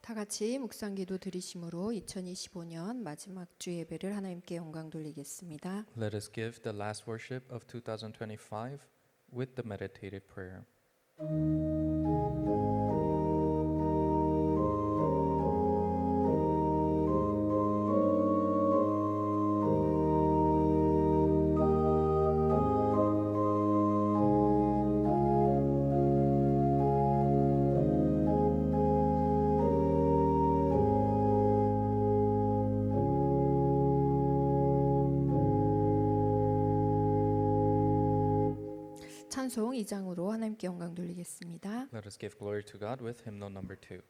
다 같이 묵상기도 드리심으로 2025년 마지막 주 예배를 하나님께 영광 돌리겠습니다. Let us give the last worship of 2025 with the meditated prayer. 찬송 2장으로 하나님께 영광 돌리겠습니다. Let us give glory to God with hymnal number 2.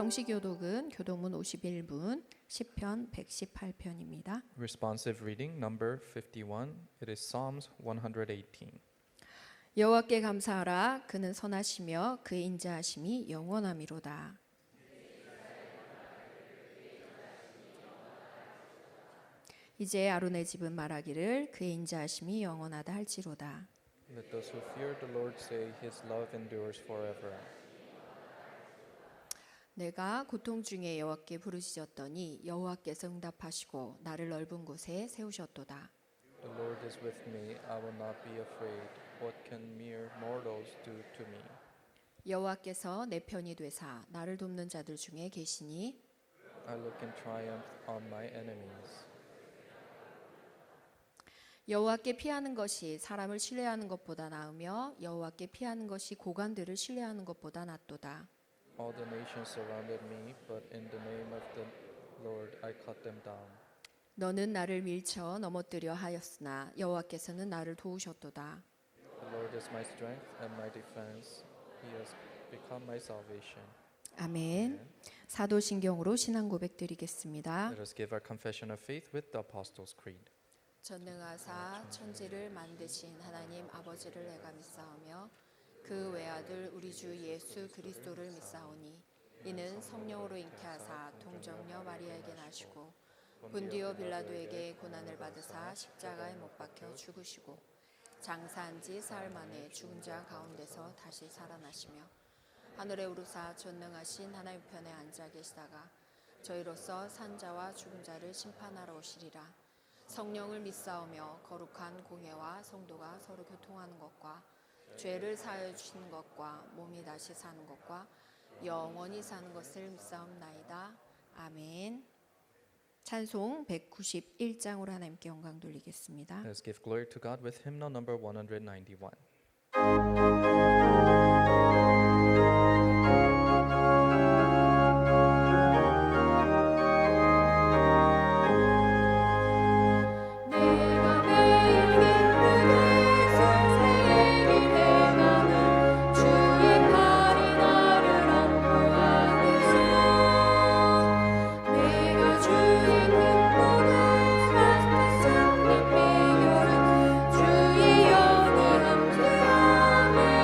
성시교독은 교독문 51분, 시편 118편입니다. Responsive reading number 51. It is Psalms 118. 여호와께 감사하라. 그는 선하시며 그의 인자하심이 영원함이로다. 이제 아론의 집은 말하기를 그의 인자하심이 영원하다 할지로다. Let those who fear the Lord say his love endures forever. 내가 고통 중에 여호와께 부르짖었더니 여호와께서 응답하시고 나를 넓은 곳에 세우셨도다. The Lord is with me. I will not be afraid. What can mere mortals do to me? 여호와께서 내 편이 되사 나를 돕는 자들 중에 계시니 I look in triumph on my enemies. 여호와께 피하는 것이 사람을 신뢰하는 것보다 나으며 여호와께 피하는 것이 고관들을 신뢰하는 것보다 낫도다. All the nations surrounded me, but in the name of the Lord I cut them down. 너는 나를 밀쳐 넘어뜨려 하였으나 여호와께서는 나를 도우셨도다. The Lord is my strength and my defense. He has become my salvation. 아멘. 사도신경으로 신앙 고백 드리겠습니다. Let us give our confession of faith with the Apostles' Creed. 전능하사 천지를 만드신 하나님 아버지를 내가 믿사오며 그 외아들 우리 주 예수 그리스도를 믿사오니 이는 성령으로 잉태하사 동정녀 마리아에게 나시고 본디오 빌라도에게 고난을 받으사 십자가에 못 박혀 죽으시고 장사한 지 사흘 만에 죽은 자 가운데서 다시 살아나시며 하늘에 오르사 전능하신 하나님 편에 앉아 계시다가 저희로서 산자와 죽은 자를 심판하러 오시리라. 성령을 믿사오며 거룩한 공회와 성도가 서로 교통하는 것과 죄를 사하여 주시는 것과 몸이 다시 사는 것과 영원히 사는 것을 믿사옵나이다. 아멘. 찬송 191장으로 하나님께 영광 돌리겠습니다. Let us give glory to God with hymnal number 191. 주의 영이 함께하네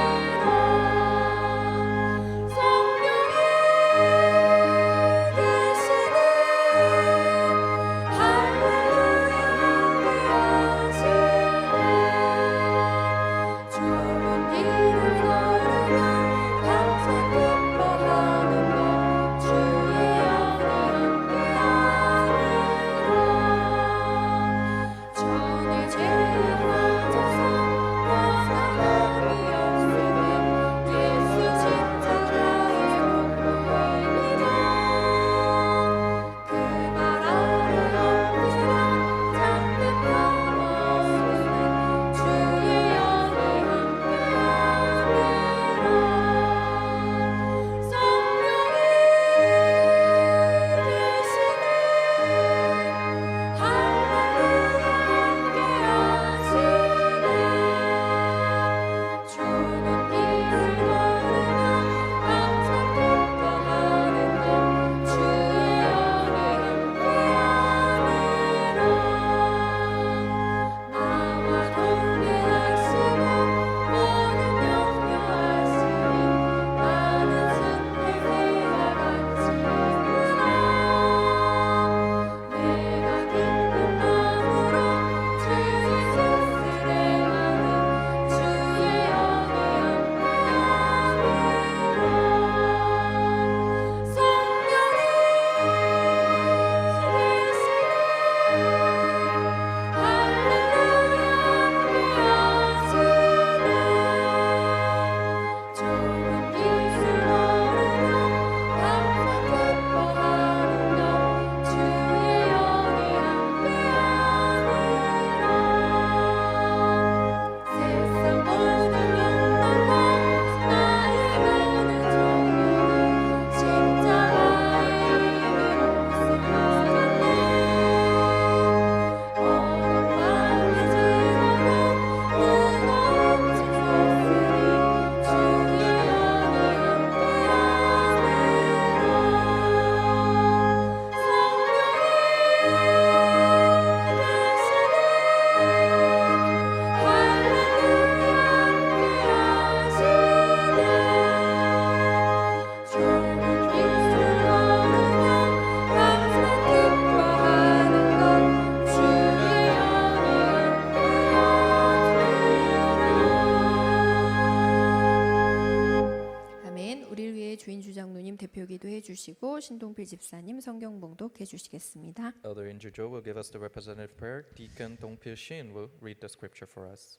이후에 주인주 장로님 대표 기도해 주시고 신동필 집사님 성경 봉독해 주시겠습니다. Elder Inju Jo will give us the representative prayer. Deacon Dongpil Shin will read the scripture for us.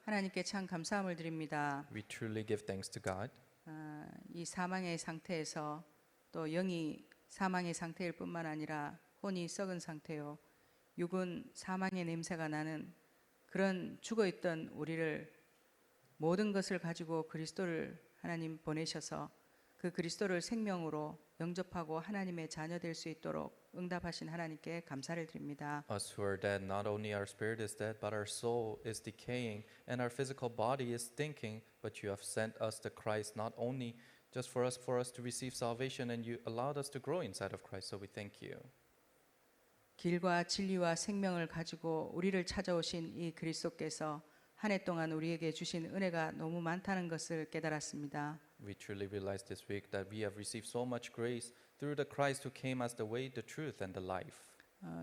하나님께 참 감사함을 드립니다. We truly give thanks to God. 이 사망의 상태에서 또 영이 사망의 상태일 뿐만 아니라 혼이 썩은 상태요. 육은 사망의 냄새가 나는 그런 죽어있던 우리를 모든 것을 가지고 그리스도를 하나님 보내셔서 그 그리스도를 생명으로 영접하고 하나님의 자녀 될 수 있도록 응답하신 하나님께 감사를 드립니다. Us who are dead, not only our spirit is dead, but our soul is decaying, and our physical body is stinking. But you have sent us to Christ, not only just for us to receive salvation, and you allowed us to grow inside of Christ. So we thank you. 길과 진리와 생명을 가지고 우리를 찾아오신 이 그리스도께서 한 해 동안 우리에게 주신 은혜가 너무 많다는 것을 깨달았습니다. We truly realize this week that we have received so much grace through the Christ who came as the way, the truth, and the life.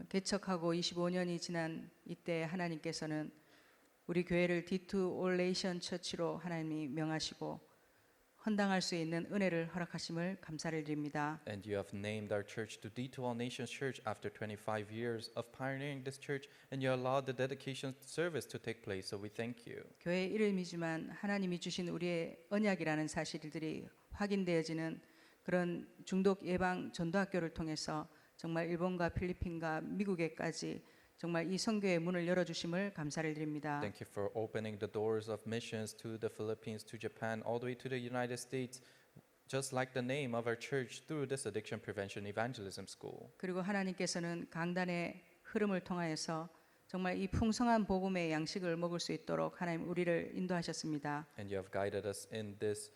개척하고 25년이 지난 이때 하나님께서는 우리 교회를 D2 All Nation Church로 하나님이 명하시고 헌당할 수 있는 은혜를 허락하심을 감사를 드립니다. And you have named our church to D2 All Nations Church after 25 years of pioneering this church, and you allowed the dedication service to take place. So we thank you. 교회 이름이지만 하나님이 주신 우리의 언약이라는 사실들이 확인되어지는 그런 중독 예방 전도학교를 통해서 정말 일본과 필리핀과 미국에까지 정말 이 선교의 문을 열어주심을 감사를 드립니다. Thank you for opening the doors of missions to the Philippines, to Japan, all the way to the United States, just like the name of our church through this addiction prevention evangelism school. 그리고 하나님께서는 강단의 흐름을 통하여서 정말 이 풍성한 복음의 양식을 먹을 수 있도록 하나님 우리를 인도하셨습니다. And you have guided us in this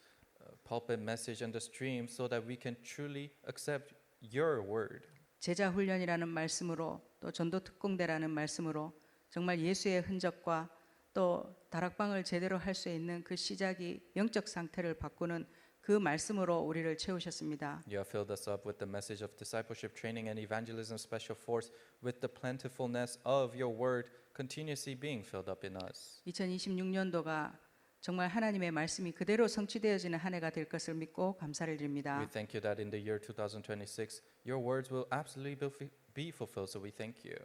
pulpit message and the stream so that we can truly accept your word. 제자 훈련이라는 말씀으로 또 전도 특공대라는 말씀으로 정말 예수의 흔적과 또 다락방을 제대로 할 수 있는 그 시작이 영적 상태를 바꾸는 그 말씀으로 우리를 채우셨습니다. You have filled us up with the message of discipleship training and evangelism special force with the plentifulness of your word continuously being filled up in us. 2026년도가 정말 하나님의 말씀이 그대로 성취되어지는 한 해가 될 것을 믿고 감사를 드립니다. We thank you that in the year 2026 your words will absolutely be fulfilled. So we thank you.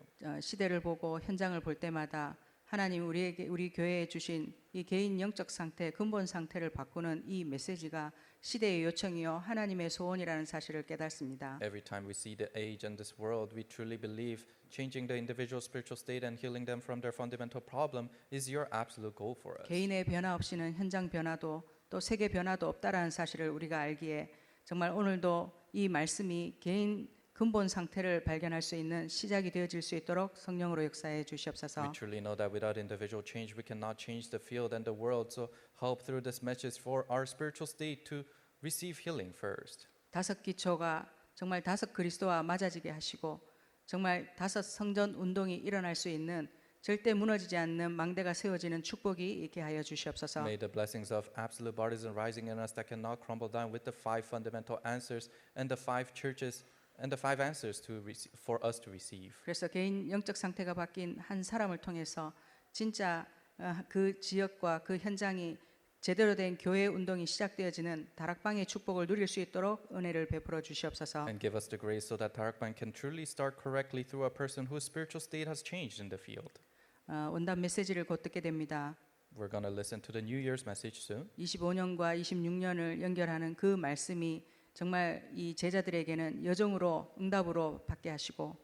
시대를 보고 현장을 볼 때마다 하나님 우리 교회에 주신 이 개인 영적 상태, 근본 상태를 바꾸는 이 메시지가 시대의 요청이요 하나님의 소원이라는 사실을 깨닫습니다. Every time we see the age and this world, we truly believe changing the individual spiritual state and healing them from their fundamental problem is your absolute goal for us. 개인의 변화 없이는 현장 변화도 또 세계 변화도 없다라는 사실을 우리가 알기에 정말 오늘도 이 말씀이 개인 근본 상태를 발견할 수 있는 시작이 되어질 수 있도록 성령으로 역사해 주시옵소서. We truly know that without individual change, we cannot change the field and the world. So help through this message for our spiritual state to receive healing first. 다섯 기초가 정말 다섯 그리스도와 맞아지게 하시고 정말 다섯 성전 운동이 일어날 수 있는 절대 무너지지 않는 망대가 세워지는 축복이 있게 하여 주시옵소서. May the blessings of absolute baptism rising in us that cannot crumble down with the five fundamental answers and the five churches and the five answers for us to receive. 그래서 개인 영적 상태가 바뀐 한 사람을 통해서 진짜 그 지역과 그 현장이 제대로 된 교회 운동이 시작되어지는 다락방의 축복을 누릴 수 있도록 은혜를 베풀어 주시옵소서. And give us the grace so that Tarakban can truly start correctly through a person whose spiritual state has changed in the field. 원단 메시지를 곧 듣게 됩니다. We're going to listen to the New Year's message soon. 25년과 26년을 연결하는 그 말씀이 정말 이 제자들에게는 여정으로 응답으로 받게 하시고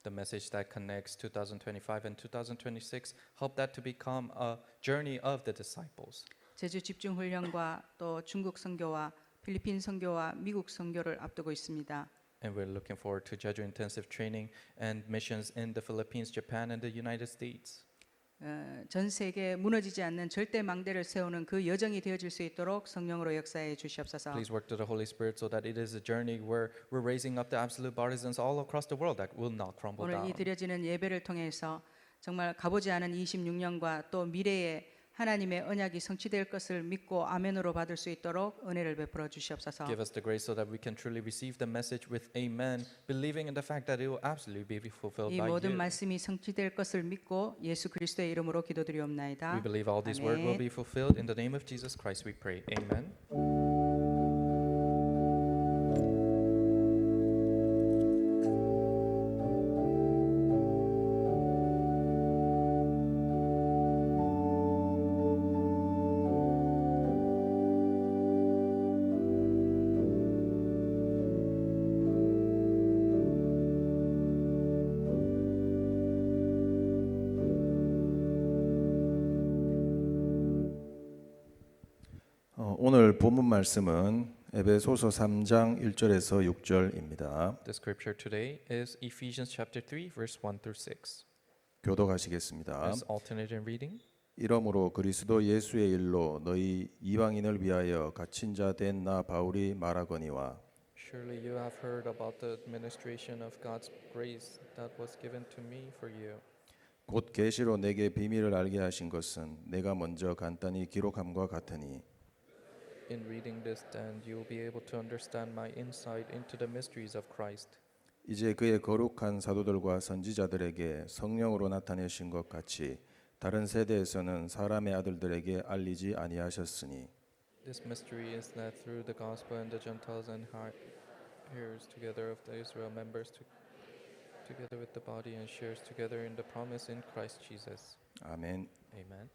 The message that connects 2025 and 2026, help that to become a journey of the disciples. 제주 집중 훈련과 또 중국 선교와 필리핀 선교와 미국 선교를 앞두고 있습니다. And we're looking forward to Jeju intensive training and missions in the Philippines, Japan, and the United States. 전 세계에 무너지지 않는 절대 망대를 세우는 그 여정이 되어질 수 있도록 성령으로 역사해 주시옵소서. Please work to the Holy Spirit so that it is a journey where we're raising up the absolute partisans all across the world that will not crumble 오늘 down. 이 드려지는 예배를 통해서 정말 가보지 않은 26년과 또 미래에 하나님의 언약이 성취될 것을 믿고 아멘으로 받을 수 있도록 은혜를 베풀어 주시옵소서. Give us the grace so that we can truly receive the message with amen, believing in the fact that it will absolutely be fulfilled 이 by 모든 you. 말씀이 성취될 것을 믿고 예수 그리스도의 이름으로 기도드리옵나이다. We believe all these words 아멘. will be fulfilled. In the name of Jesus Christ we pray. Amen. 본문 말씀은 에베소서 3장 1절에서 6절입니다. The scripture today is Ephesians chapter 3 verse 1 through 6. 교독하시겠습니다. As alternative reading. 이러므로 그리스도 예수의 일로 너희 이방인을 위하여 갇힌 자 된 나 바울이 말하거니와 Surely you have heard about the administration of God's grace that was given to me for you. 곧 계시로 내게 비밀을 알게 하신 것은 내가 먼저 간단히 기록함과 같으니 In reading this, then you will be able to understand my insight into the mysteries of Christ. 이제 그의 거룩한 사도들과 선지자들에게 성령으로 나타내신 것 같이 다른 세대에서는 사람의 아들들에게 알리지 아니하셨으니 This mystery is that through the gospel and the Gentiles and heirs together of the Israel members together with the body and shares together in the promise in Christ Jesus. 아멘. Amen.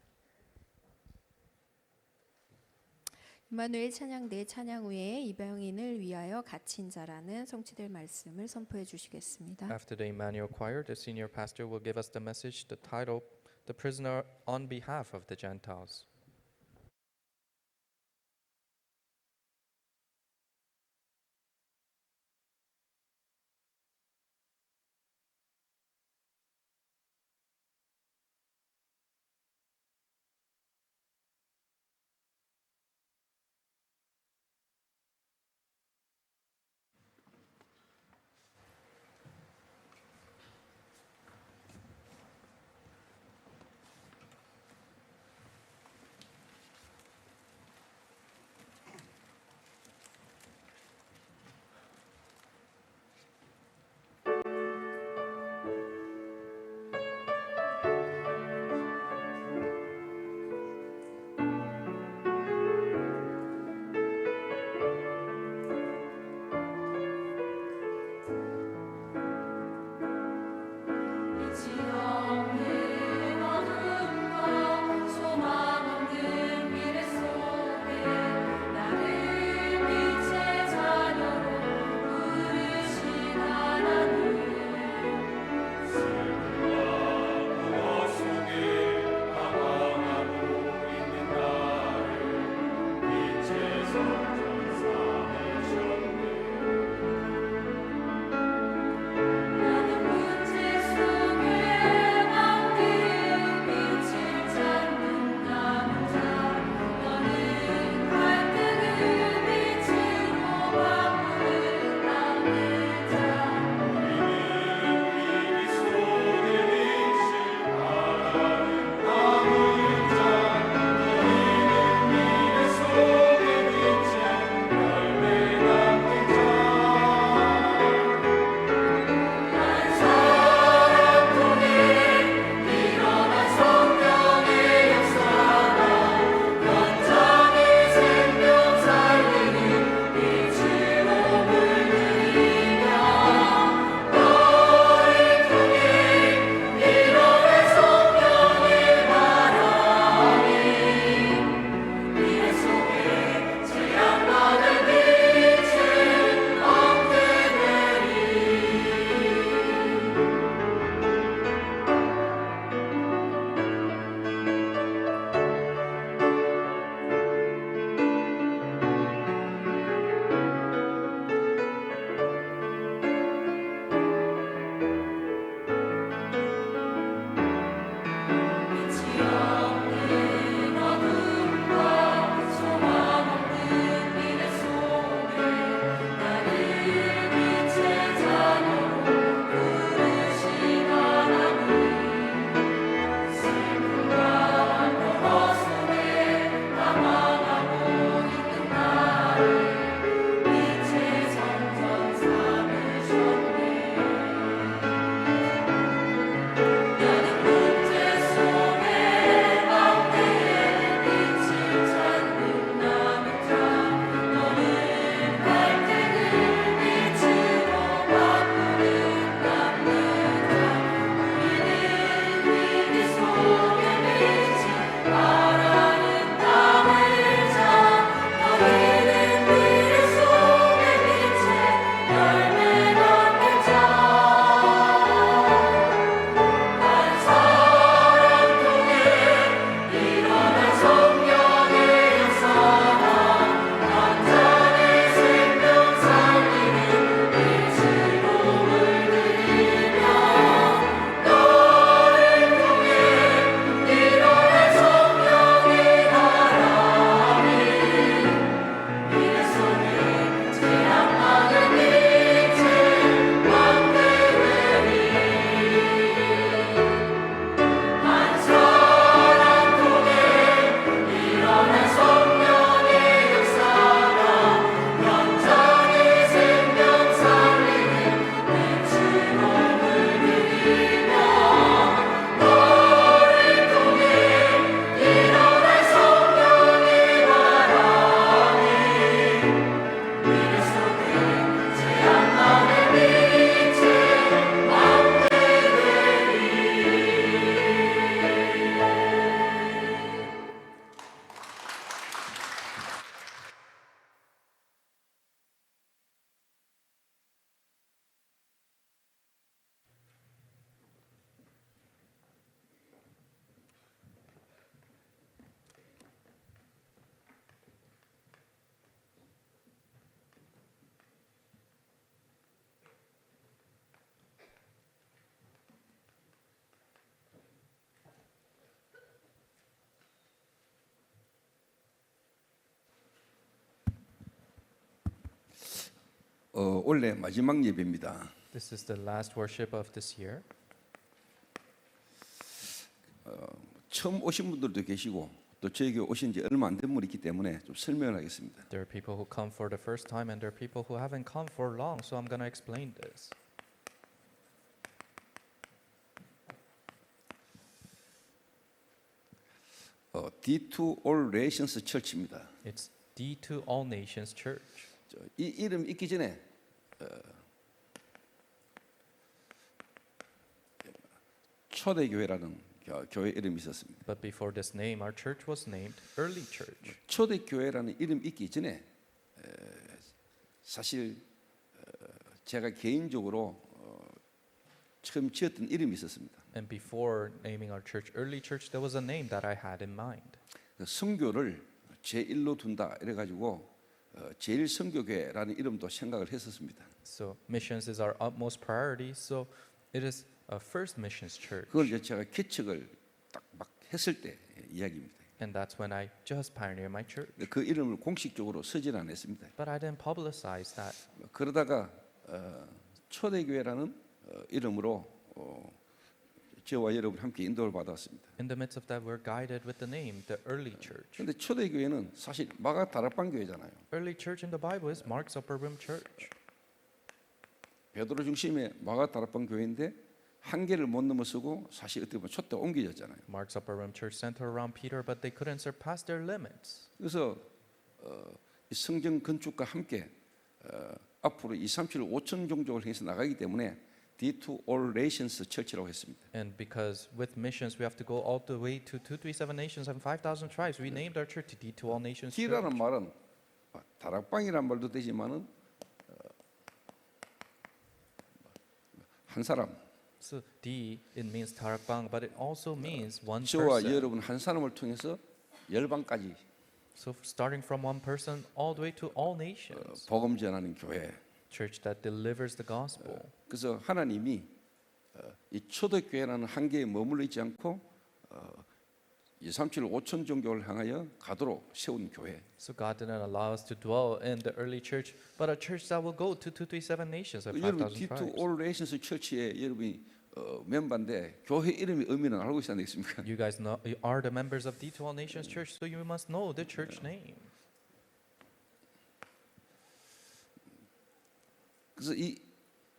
임마누엘 찬양 내 찬양 후에 이방인을 위하여 갇힌 자라는 성취될 말씀을 선포해 주시겠습니다. After the Emmanuel Choir, the senior pastor will give us the message, the title, The Prisoner on Behalf of the Gentiles. 올해 마지막 예배입니다. This is the last worship of this year. 처음 오신 분들도 계시고 또 저에게 오신 지 얼마 안 된 분이 있기 때문에 좀 설명을 하겠습니다. There are people who come for the first time and there are people who haven't come for long, so I'm going to explain this. D2 All Nations Church입니다. It's D2 All Nations Church. 이 이름 있기 전에 초대교회라는 교회 이름이 있었습니다. But before this name, our church was named Early Church. 초대교회라는 이름 있기 전에 사실 제가 개인적으로 처음 지었던 이름이 있었습니다. And before naming our church Early Church, there was a name that I had in mind. 그 선교를 제1로 둔다 이래가지고 제1선교교회라는 이름도 생각을 했었습니다. So missions is our utmost priority, so it is a first missions church. 그걸 이제 제가 개척을 딱 막 했을 때 이야기입니다. And that's when I just pioneered my church. 그 이름을 공식적으로 쓰지는 않았습니다. But I didn't publicize that. 그러다가 초대교회라는 이름으로 저와 여러분 함께 인도를 받았습니다. In the midst of that, we're guided with the name, the Early Church. 그런데 초대교회는 사실 마가 다락방 교회잖아요. Early Church in the Bible is Mark's Upper Room Church. 베드로 중심의 마가 다락방 교회인데 한계를 못 넘어서고 사실 어떻게 보면 촛대가 옮겨졌잖아요. Mark's Upper Room Church centered around Peter, but they couldn't surpass their limits. 그래서 이 성전 건축과 함께 앞으로 237 5천 종족을 해서 나가기 때문에 D2 All Nations Church라고 했습니다. And because with missions we have to go all the way to 237 nations and 5,000 tribes, we named our church D2 All Nations Church. D라는 말은 다락방이란 말도 되지만은 한 사람, So D, it means tarakbang, but it also means one 저와 person. 여러분 한 사람을 통해서 열방까지 So starting from one person all the way to all nations. 복음 전하는 교회. Church that delivers the gospel. 그래서 하나님이 이 초대교회라는 한계에 머물러 있지 않고 237 5천 종교를 향하여 가도록 세운 교회. So God didn't allow us to dwell in the early church, but a church that will go to 237 nations of 여러분 5,000 D2 tribes. All Nations Church에 여러분이 멤버인데 교회 이름의 의미는 알고 있지 않겠습니까? You guys know, you are the members of D2 All Nations Church, so you must know the church name. 그래서 이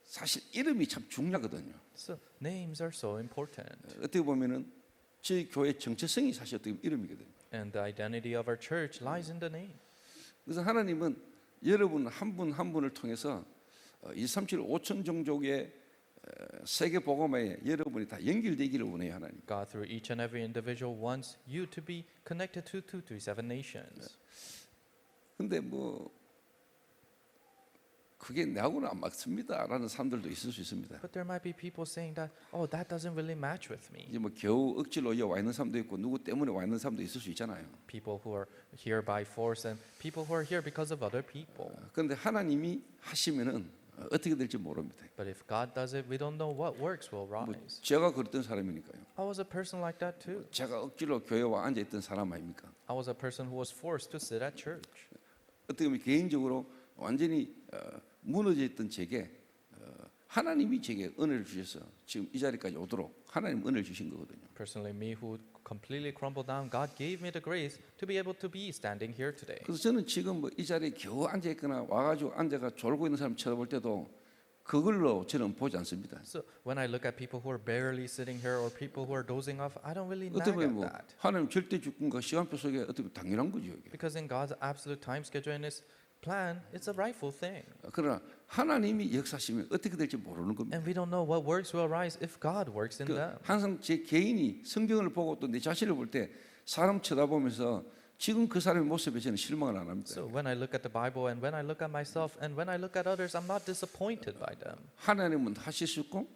사실 이름이 참 중요하거든요. So names are so important. 어떻게 보면은 저희 교회 정체성이 사실 어떻게 보면 이름이거든요. And the identity of our church lies in the name. 그래서 하나님은 여러분 한 분 한 분을 통해서 237 5천 종족의 세계 복음화에 여러분이 다 연결되기를 원해요, 하나님. God, through each and every individual, wants you to be connected to 237 nations. 근데 뭐 그게 나하고는 안 맞습니다라는 사람들도 있을 수 있습니다. But there might be people saying that, oh, that doesn't really match with me. 이제 뭐 겨우 억지로 와 있는 사람도 있고 누구 때문에 와 있는 사람도 있을 수 있잖아요. People who are here by force and people who are here because of other people. 그런데 하나님이 하시면은 어떻게 될지 모릅니다. But if God does it, we don't know what works will 뭐 rise. 제가 그랬던 사람이니까요. I was a person like that too. 제가 억지로 교회에 와 앉아 있던 사람 아닙니까? I was a person who was forced to sit at church. 어떻게 보면 개인적으로 완전히 무너져 있던 제게 하나님이 제게 은혜를 주셔서 지금 이 자리까지 오도록 하나님 은혜를 주신 거거든요. Personally, me who completely crumbled down, God gave me the grace to be able to be standing here today. 그래서 저는 지금 뭐 이 자리에 겨우 앉아 있거나 와가지고 앉아가 졸고 있는 사람 쳐다볼 때도 그걸로 저는 보지 않습니다. So when I look at people who are barely sitting here or people who are dozing off, I don't really 어떻게 nag 보면 at 뭐 that. 하나님 절대 주권과 시간표 속에 어떻게 보면 당연한 거죠. 이게. Because in God's absolute time schedule and His plan, it's a rightful thing. 그러나 하나님이 역사하시면 어떻게 될지 모르는 겁니다. And we don't know what works will arise if God works in 그 them. 항상 제 개인이 성경을 보고 또 내 자신을 볼 때 사람 쳐다보면서 지금 그 사람의 모습에 저는 실망을 안 합니다. So when I look at the Bible and when I look at myself and when I look at others, I'm not disappointed by them. 하나님은 하실 수 있고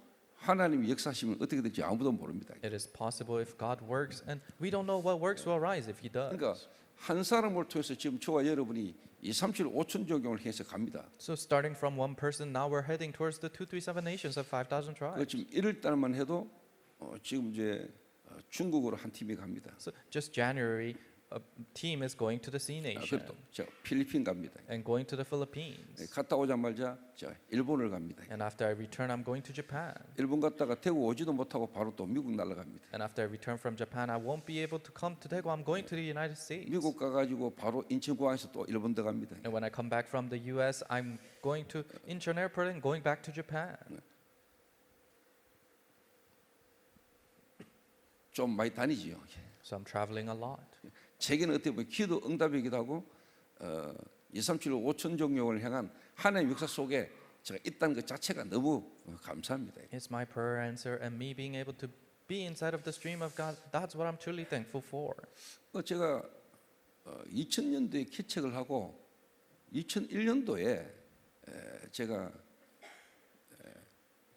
하나님이 역사하시면 어떻게 될지 아무도 모릅니다. It is possible if God works, and we don't know what works will arise if He does. 그러니까 한 사람을 통해서 지금 저와 여러분이 237 5천 종교를 해서 갑니다. So starting from one person, now we're heading towards the 237 nations of 5,000 그 tribes. 지금 1월 달만 해도 지금 이제 중국으로 한 팀이 갑니다. So just January, team is going to the Sea Nation 그래도 저 필리핀 갑니다. and going to the Philippines. 갔다 오자마자 저 일본을 갑니다. And after I return, I'm going to Japan. 일본 갔다가 태국 오지도 못하고 바로 또 미국 날아갑니다. And after I return from Japan, I won't be able to come to Daegu. I'm going to the United States. 미국 가가지고 바로 인천공항에서 또 일본 들어갑니다. And when I come back from the US, I'm going to Incheon Airport and going back to Japan. 좀 많이 다니지요. So I'm traveling a lot. 제게는 어떻게 보면 기도 응답이기도 하고 237 5천 종족을 향한 하나님의 역사 속에 제가 있다는 것 자체가 너무 감사합니다. It's my prayer answer and me being able to be inside of the stream of God. That's what I'm truly thankful for. 제가 2000년도에 개척을 하고 2001년도에 제가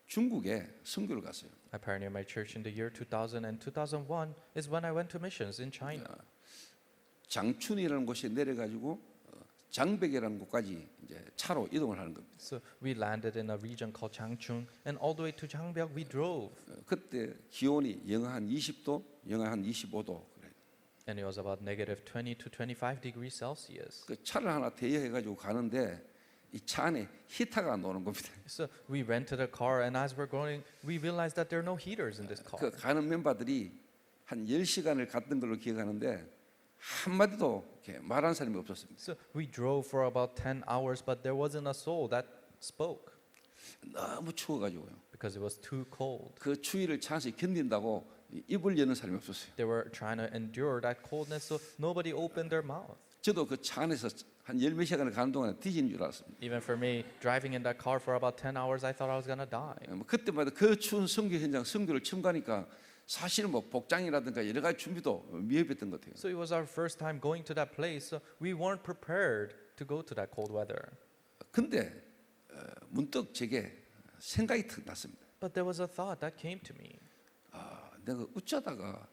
중국에 선교를 갔어요. I pioneered my church in the year 2000 and 2001 is when I went to missions in China. 장춘이라는 곳에 내려가지고 장백이라는 곳까지 이제 차로 이동을 하는 겁니다. So we landed in a region called Changchun and all the way to Changbyeok we drove. 그때 기온이 영하 한 20도, 영하 한 25도 그래요. And it was about negative 20 to 25 degrees Celsius. 그 차를 하나 대여해가지고 가는데 이 차 안에 히터가 안 나오는 겁니다. So we rented a car and as we're going, we realized that there are no heaters in this car. 그 가는 멤버들이 한 10시간을 갔던 걸로 기억하는데 한마디도 이렇게 말하는 사람이 없었습니다. So we drove for about 10 hours, but there wasn't a soul that spoke 너무 추워가지고요. because it was too cold. 그 추위를 차 안에서 견딘다고 입을 여는 사람이 없었어요. They were trying to endure that coldness, so nobody opened their mouth. 저도 그 차 안에서 한 열 몇 시간을 가는 동안에 뒤지는 줄 알았습니다. Even for me, driving in that car for about 10 hours, I thought I was gonna die. 그때마다 그 추운 선교 현장 선교를 처음 가니까 사실은 뭐 복장이라든가 여러 가지 준비도 미흡했던 것 같아요. So it was our first time going to that place, so we weren't prepared to go to that cold weather. 근데 문득 제게 생각이 탁 났습니다. But there was a thought that came to me. 내가 어쩌다가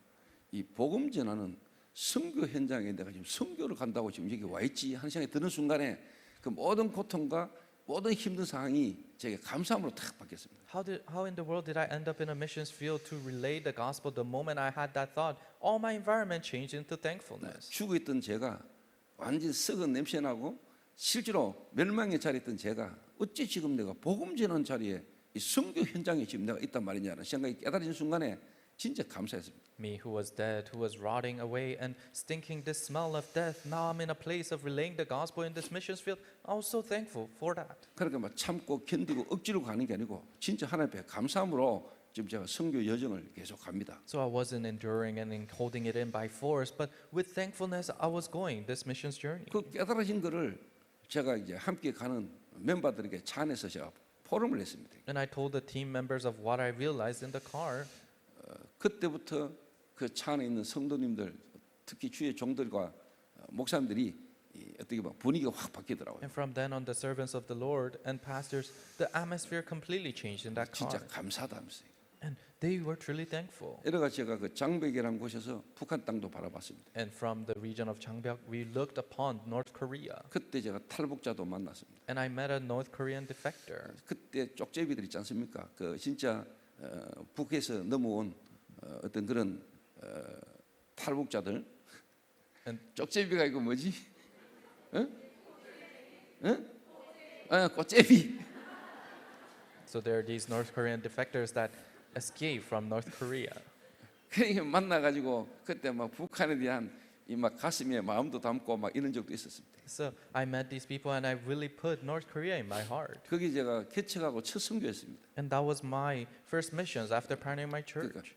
이 복음 전하는 선교 현장에 내가 지금 선교를 간다고 지금 여기 와 있지 하는 생각이 드는 순간에 그 모든 고통과 모든 힘든 상황이 제게 감사함으로 탁 바뀌었습니다. How in the world did I end up in a missions field to relay the gospel? The moment I had that thought, all my environment changed into thankfulness. 죽어 있던 제가 완전 썩은 냄새 나고 실제로 멸망의 자리에 있던 제가 어찌 지금 내가 복음 전하는 자리에 이 선교 현장에 지금 내가 있단 말이냐는 생각이 깨달아진 순간에 진짜 감사했습니다. Me who was dead, who was rotting away and stinking this smell of death, now I'm in a place of relaying the gospel in this missions field. I was so thankful for that. 그러니까 막 참고 견디고 억지로 가는 게 아니고 진짜 하나님 앞에 감사함으로 지금 제가 선교 여정을 계속 갑니다. So I wasn't enduring and holding it in by force, but with thankfulness I was going this missions journey. 그 깨달아진 거를 제가 이제 함께 가는 멤버들에게 차 안에서 제가 포럼을 했습니다. And I told the team members of what I realized in the car. 그때부터 그 차 안에 있는 성도님들, 특히 주의 종들과 목사님들이 어떻게 보면 분위기가 확 바뀌더라고요. And from then on, the servants of the Lord and pastors, the atmosphere completely changed in that car. 진짜 감사하다면서요. And they were truly thankful. 이래가 제가 그 장백이라는 곳에서 북한 땅도 바라봤습니다. And from the region of Changbyeok, we looked upon North Korea. 그때 제가 탈북자도 만났습니다. And I met a North Korean defector. 그때 쪽제비들 있지 않습니까? 그 진짜 북에서 넘어온 어떤 그런 탈북자들. 쪽제비가 이거 뭐지? 응? 응? 꽃제비. So there are these North Korean defectors that escaped from North Korea. 그러니까 만나가지고 그때 막 북한에 대한 이 막 가슴에 마음도 담고 막 이런 적도 있었습니다. So I met these people and I really put North Korea in my heart. 거기 제가 개척하고 첫 선교였습니다. And that was my first missions after pioneering my church.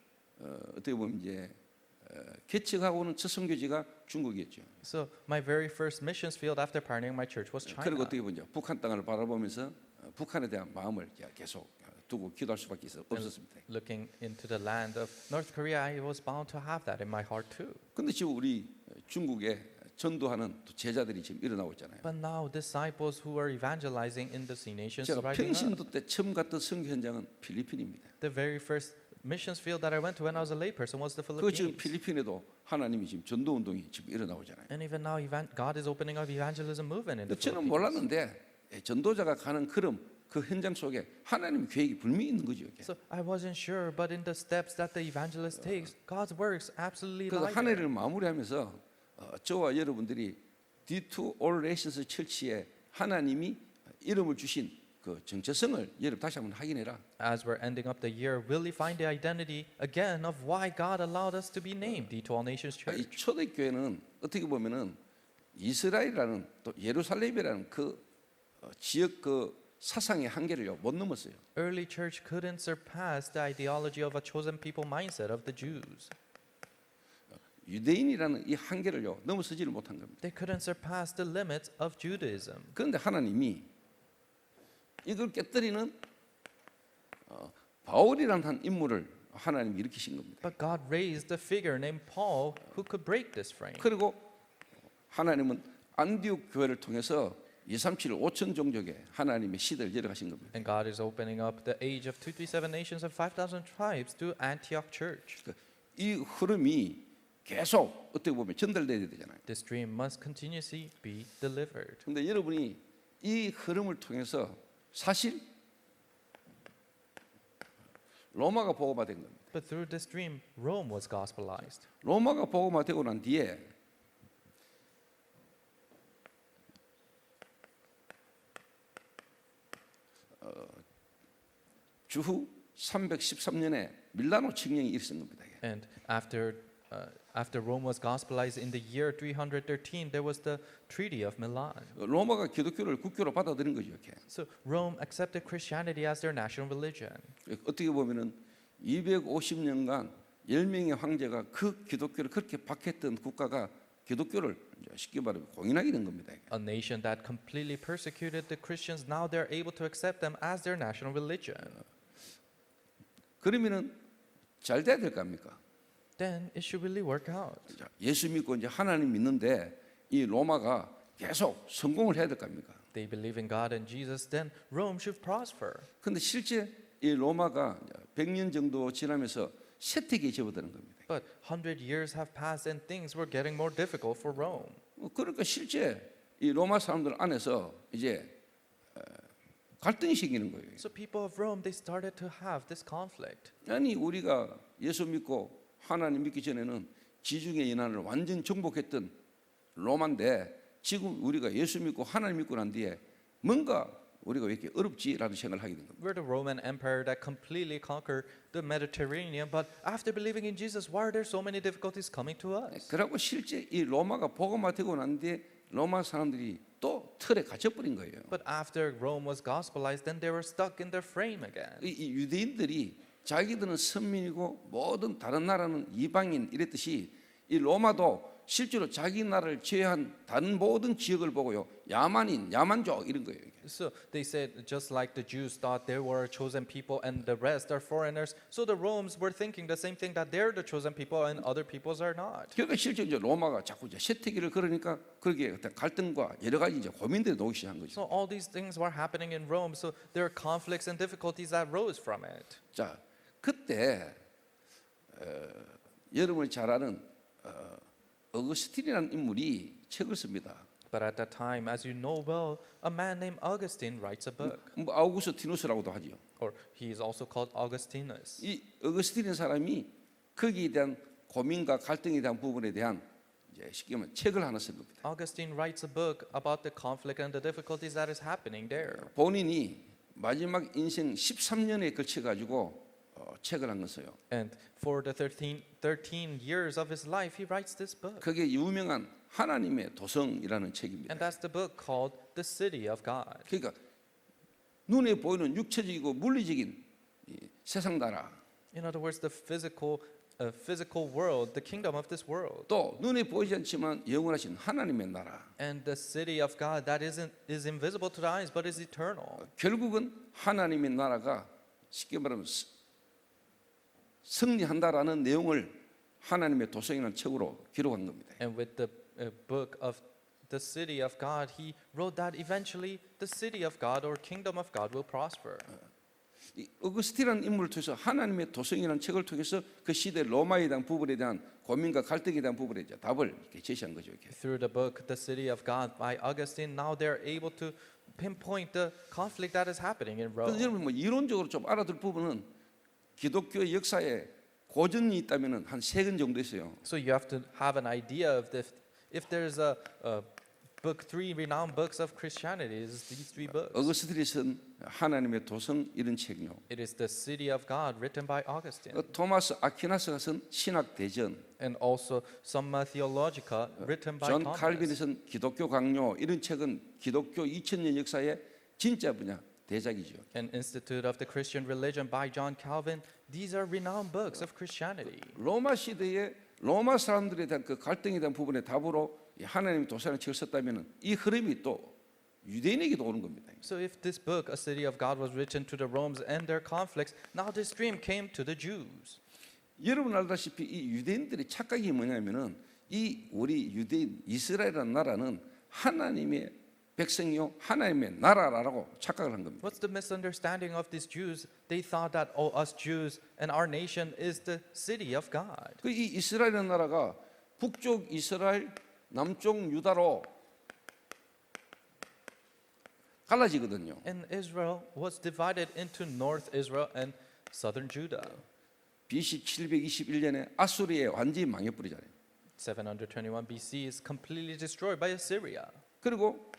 어떻게 보면 이제 개척하고는 첫 선교지가 중국이었죠. So my very first missions field after pioneering my church was 그리고 China. 어떻게 보면 북한 땅을 바라보면서 북한에 대한 마음을 계속 두고 기도할 수밖에 없었습니다. Looking into the land of North Korea, I was bound to have that in my heart too. 근데 지금 우리 중국에 전도하는 또 제자들이 지금 일어나고 있잖아요. But now disciples who are evangelizing in the Sea Nations 제가 rising up. 평신도 때 처음 갔던 선교 현장은 필리핀입니다. The very first missions field that I went to when I was a layperson was the 그 지금 Philippines. 필리핀에도 하나님이 지금 전도 운동이 지금 일어나고 있잖아요. And even now, God is opening up evangelism movement in the 근데 저는 Philippines. 몰랐는데 전도자가 가는 걸음 그 현장 속에 하나님 계획이 분명히 있는 거죠. So I wasn't sure, but in the steps that the evangelist takes, God's works absolutely 그래서 lie 한 there. 해를 마무리하면서 저와 여러분들이 D2 All Nations 철치에 하나님이 이름을 주신 그 정체성을 여러분 다시 한번 확인해라. As we're ending up the year, will we find the identity again of why God allowed us to be named the All Nations 이 Church? 초대교회는 어떻게 보면은 이스라엘이라는 또 예루살렘이라는 그 지역 그 사상의 한계를요 못 넘었어요. Early church couldn't surpass the ideology of a chosen people mindset of the Jews. 유대인이라는 이 한계를요 넘어서지를 못한 겁니다. They couldn't surpass the limits of Judaism. 그런데 하나님이 이걸 깨뜨리는 바울이라는 한 인물을 하나님이 일으키신 겁니다. But God raised a figure named Paul who could break this frame. 그리고 하나님은 안디옥 교회를 통해서 237 5천 종족의 하나님의 시대를 열어가신 겁니다. And God is opening up the age of 237 nations and 5,000 tribes to Antioch Church. 이 흐름이 계속 어떻게 보면 전달돼야 되잖아요. This dream must continuously be delivered. 그런데 여러분이 이 흐름을 통해서 사실 로마가 복음화된 겁니다. But through this dream, Rome was gospelized. 로마가 복음화되고 난 뒤에 주후 313년에 밀라노 칙령이 일어선 겁니다. And after Rome was gospelized in the year 313, there was the Treaty of Milan. 로마가 기독교를 국교로 받아들인 거죠. 이렇게. So Rome accepted Christianity as their national religion. 어떻게 보면은 250년간 10명의 황제가 그 기독교를 그렇게 박했던 국가가 기독교를 이제 쉽게 말하면 공인하게 된 겁니다. A nation that completely persecuted the Christians, now they're able to accept them as their national religion. 그러면은 잘 돼야 될 거 아닙니까? Then it should really work out. 자, 예수 믿고 이제 하나님 믿는데 이 로마가 계속 성공을 해야 될 거 아닙니까? They believe in God and Jesus, then Rome should prosper. 근데 실제 이 로마가 100년 정도 지나면서 쇠퇴기에 접어드는 겁니다. But 100 years have passed and things were getting more difficult for Rome. 그러니까 실제 이 로마 사람들 안에서 이제 갈등이 생기는 거예요. So people of Rome, they started to have this conflict. 아니 우리가 예수 믿고 하나님 믿기 전에는 지중해 연안을 완전 정복했던 로마인데 지금 우리가 예수 믿고 하나님 믿고 난 뒤에 뭔가 우리가 왜 이렇게 어렵지라는 생각을 하게 된 겁니다. We're the Roman Empire that completely conquered the Mediterranean, but after believing in Jesus, why are there so many difficulties coming to us? 그리고 실제 이 로마가 복음화되고 난 뒤에 로마 사람들이 또 틀에 갇혀버린 거예요. But after Rome was gospelized, then they were stuck in their frame again. 이 유대인들이 자기들은 선민이고 모든 다른 나라는 이방인 이랬듯이 이 로마도 실제로 자기 나라를 제외한 다른 모든 지역을 보고요 야만인, 야만족 이런 거예요. So they said, just like the Jews thought they were a chosen people and the rest are foreigners, so the Romans were thinking the same thing, that they're the chosen people and other peoples are not. 그러니까 실제 이제 로마가 자꾸 이제 쇠퇴기를 걸으니까 그렇게 어떤 갈등과 여러 가지 이제 고민들이 나오기 시작한 거죠. So all these things were happening in Rome, so there are conflicts and difficulties that rose from it. 자, 그때 여러분이 잘 아는 어거스틴이라는 인물이 책을 씁니다. But at that time, as you know well, a man named Augustine writes a book, 뭐 아우구스티누스라고도 하지요. or he is also called Augustinus. 이 어거스틴이라는 사람이 거기에 대한 고민과 갈등에 대한 부분에 대한 이제 쉽게 말하면 책을 하나 쓴 겁니다. Augustine writes a book about the conflict and the difficulties that is happening there. 본인이 마지막 인생 13년에 걸쳐 가지고 책을 한 거어요. And for the 13 years of his life, he writes this book. 그게 유명한 하나님의 도성이라는 책입니다. And that's the book called The City of God. 그러니까 눈에 보이는 육체적이고 물리적인 이 세상 나라, In other words, the physical world, the kingdom of this world, 또 눈에 보이지 않지만 영원하신 하나님의 나라. and the city of God that is invisible to the eyes but is eternal. 결국은 하나님의 나라가 쉽게 말하면 승리한다라는 내용을 하나님의 도성이라는 책으로 기록한 겁니다. And with the book of the city of God, he wrote that eventually the city of God or kingdom of God will prosper. 이 어거스틴이라는 인물을 통해서 하나님의 도성이라는 책을 통해서 그 시대 로마에 대한 부분에 대한 고민과 갈등에 대한 부분에 이제 답을 이렇게 제시한 거죠. 이렇게. Through the book The City of God by Augustine, now they're able to pinpoint the conflict that is happening in 그래서 Rome. 여러분 뭐 이론적으로 좀 알아둘 부분은 기독교 역사에 고전이 있다면은 한 3권 정도 있어요. So you have to have an idea of If there's a book, 3 renowned books of Christianity, it's these 3 books. 어거스틴이 쓴 하나님의 도성 이런 책이요. It is the City of God, written by Augustine, 토마스 아퀴나스가 쓴 신학 대전, and also Summa Theologica, written by 존 Thomas. 칼빈이 쓴 기독교 강요 이런 책은 기독교 2000년 역사의 진짜 대작이죠. An Institute of the Christian Religion by John Calvin. These are renowned books of Christianity. 로마 시대에 로마 사람들에 대한 그 갈등에 대한 부분의 답으로 이 하나님 도서라는 책을 썼다면 이 흐름이 또 유대인에게도 오는 겁니다. So if this book, A City of God, was written to the Romans and their conflicts, now this stream came to the Jews. 여러분 알다시피 이 유대인들의 착각이 뭐냐면은 이 우리 유대인 이스라엘이라는 나라는 하나님의 백성이요 하나님의 나라라고 착각을 한 겁니다. What's the misunderstanding of these Jews? They thought that, oh, us Jews and our nation is the city of God. 그 이 이스라엘이라는 나라가 북쪽 이스라엘, 남쪽 유다로 갈라지거든요. And Israel was divided into North Israel and Southern Judah. BC 721년에 아수리에 완전히 망해버리잖아요. 721 BC is completely destroyed by Assyria. 그리고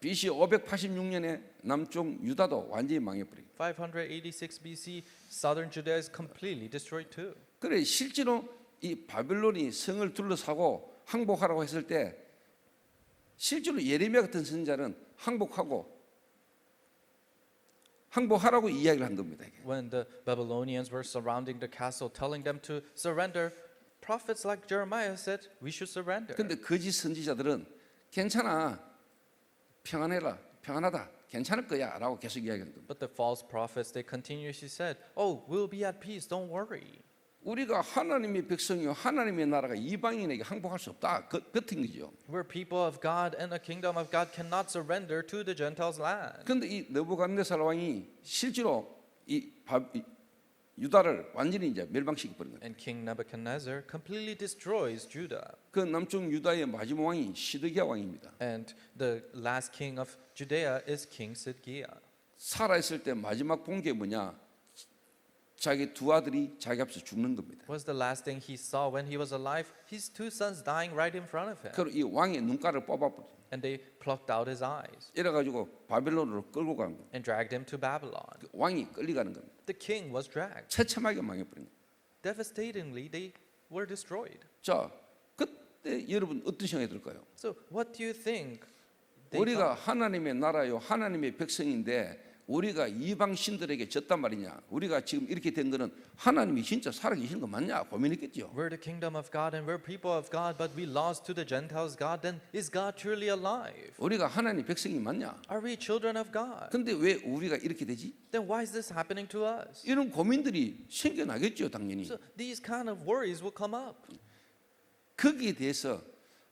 BC 586년에 남쪽 유다도 완전히 망해버려요. 586 BC, Southern Judah is completely destroyed too. 그래 실제로 이 바벨론이 성을 둘러싸고 항복하라고 했을 때 실제로 예레미야 같은 선지자는 항복하라고 이야기를 한 겁니다. 이게. When the Babylonians were surrounding the castle, telling them to surrender, prophets like Jeremiah said, we should surrender. 근데 거짓 선지자들은 괜찮아, 평안하다, 괜찮을 거야라고 계속 이야기한 겁니다. But the false prophets, they continuously said, oh, we'll be at peace, don't worry. 우리가 하나님의 백성이요 하나님의 나라가 이방인에게 항복할 수 없다. 같은 거죠. We're people of God and the kingdom of God cannot surrender to the Gentiles' land. 그런데 이 느부갓네살 왕이 실제로 이 유다를 완전히 이제 멸망시켜 버린 거예요. And King Nebuchadnezzar completely destroys Judah. 그 남쪽 유다의 마지막 왕이 시드기야 왕입니다. And the last king of Judea is King Sidkiah. 살아 있을 때 마지막 본 게 뭐냐? 자기 두 아들이 자기 앞에서 죽는 겁니다. Was the last thing he saw when he was alive? His 2 sons dying right in front of him. 그리고 이 왕의 눈가를 뽑아버려. And they plucked out his eyes 이래 가지고 바벨론으로 끌고 간 거예요. and dragged him to Babylon. 그 왕이 끌려가는 겁니다. The king was dragged. 처참하게 망해버린 거예요. Devastatingly, they were destroyed. 자, 그때 여러분 어떤 생각이 들까요? So, what do you think? they 우리가 thought? 하나님의 나라요, 하나님의 백성인데 우리가 이방 신들에게 졌단 말이냐? 우리가 지금 이렇게 된 거는 하나님이 진짜 살아계시는 거 맞냐? 고민했겠죠. We're the kingdom of God and we're people of God, but we lost to the Gentiles' God. Then is God truly alive? 우리가 하나님 백성이 맞냐? Are we children of God? 근데 왜 우리가 이렇게 되지? Then why is this happening to us? 이런 고민들이 생겨나겠죠, 당연히. So these kind of worries will come up. 거기에 대해서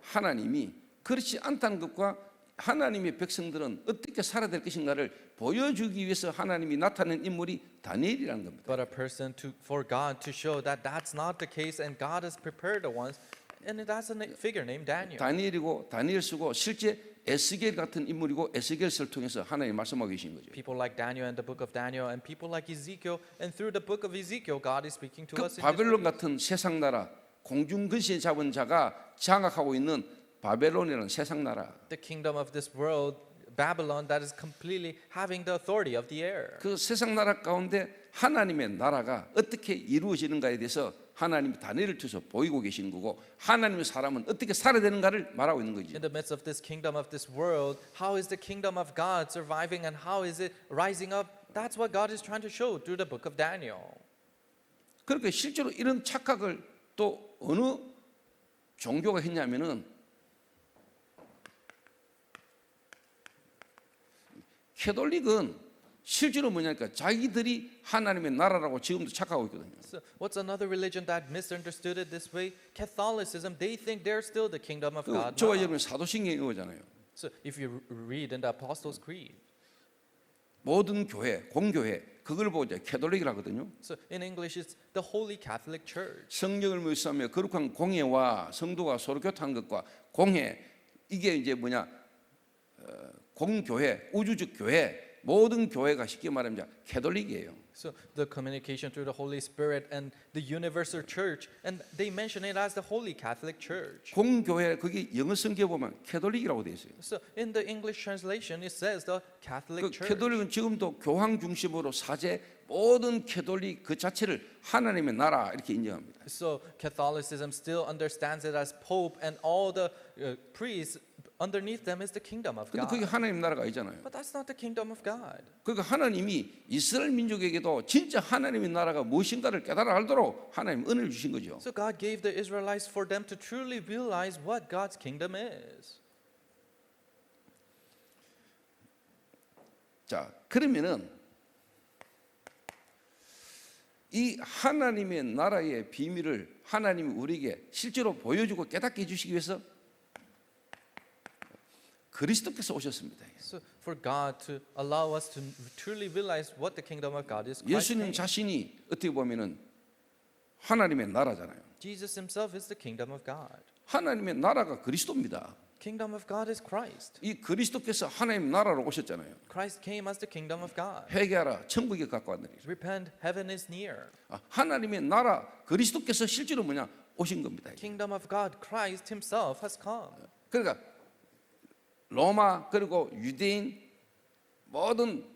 하나님이 그렇지 않다는 것과 하나님의 백성들은 어떻게 살아야 될 것인가를 보여주기 위해서 하나님이 나타낸 인물이 다니엘이라는 겁니다. But a person for God to show that that's not the case and God has prepared the ones, and that's a figure named Daniel. 다니엘이고 다니엘 쓰고 실제 에스겔 같은 인물이고 에스겔서를 통해서 하나님 말씀하고 계신 거죠. People like Daniel and the book of Daniel, and people like Ezekiel, and through the book of Ezekiel, God is speaking to 그 us. 바벨론 같은 세상 나라, 공중 근시에 잡은 자가 장악하고 있는 바벨론이라는 세상 나라. The kingdom of this world, Babylon, that is completely having the authority of the air. 그 세상 나라 가운데 하나님의 나라가 어떻게 이루어지는가에 대해서 하나님이 다니엘을 통해서 보이고 계시는 거고 하나님의 사람은 어떻게 살아야 되는가를 말하고 있는 거죠. In the midst of this kingdom of this world, how is the kingdom of God surviving and how is it rising up? That's what God is trying to show through the book of Daniel. 그렇게 실제로 이런 착각을 또 어느 종교가 했냐면은 캐톨릭은 실제로 뭐냐니까 자기들이 하나님의 나라라고 지금도 착각하고 있거든요. So what's another religion that misunderstood it this way? Catholicism, they think they're still the kingdom of God. 저와 now. 여러분 사도신경에 이거잖아요. So if you read in the Apostles' Creed, 모든 교회, 공교회 그걸 보고 이제 캐톨릭이라 하거든요. so in English it's the Holy Catholic Church. 성령을 묘사하며 거룩한 공회와 성도가 서로 교통한 것과 공회 이게 이제 뭐냐 공교회, 우주적 교회 모든 교회가 쉽게 말하면 캐톨릭이에요. So the communication through the Holy Spirit and the universal church, and they mention it as the Holy Catholic Church. 공교회 거기 영어 성경에 보면 캐톨릭이라고 돼 있어요. So in the English translation, it says the Catholic 그 Church. 캐톨릭은 지금도 교황 중심으로 사제 모든 캐톨릭 그 자체를 하나님의 나라 이렇게 인정합니다. So Catholicism still understands it as Pope, and all the priests underneath them is the kingdom of 근데 그게 God. 하나님 나라가 아니잖아요. But that's not the kingdom of God. 그러니까 하나님이 이스라엘 민족에게도 진짜 하나님의 나라가 무엇인가를 깨달아 알도록 하나님 은혜를 주신 거죠. So God gave the Israelites for them to truly realize what God's kingdom is. 자, 그러면은 이 하나님의 나라의 비밀을 하나님이 우리에게 실제로 보여주고 깨닫게 해주시기 위해서 그리스도께서 오셨습니다. So for God to allow us to truly realize what the kingdom of God is, Christ 예수님 came. 자신이 어떻게 보면은 하나님의 나라잖아요. Jesus himself is the kingdom of God. 하나님의 나라가 그리스도입니다. Kingdom of God is Christ. 이 그리스도께서 하나님 나라로 오셨잖아요. Christ came as the kingdom of God. 회개하라, 천국에 갖고 왔느니라. Repent, heaven is near. 하나님의 나라 그리스도께서 실제로 뭐냐 오신 겁니다. Kingdom of God, Christ himself has come. 그러니까 로마 그리고 유대인 모든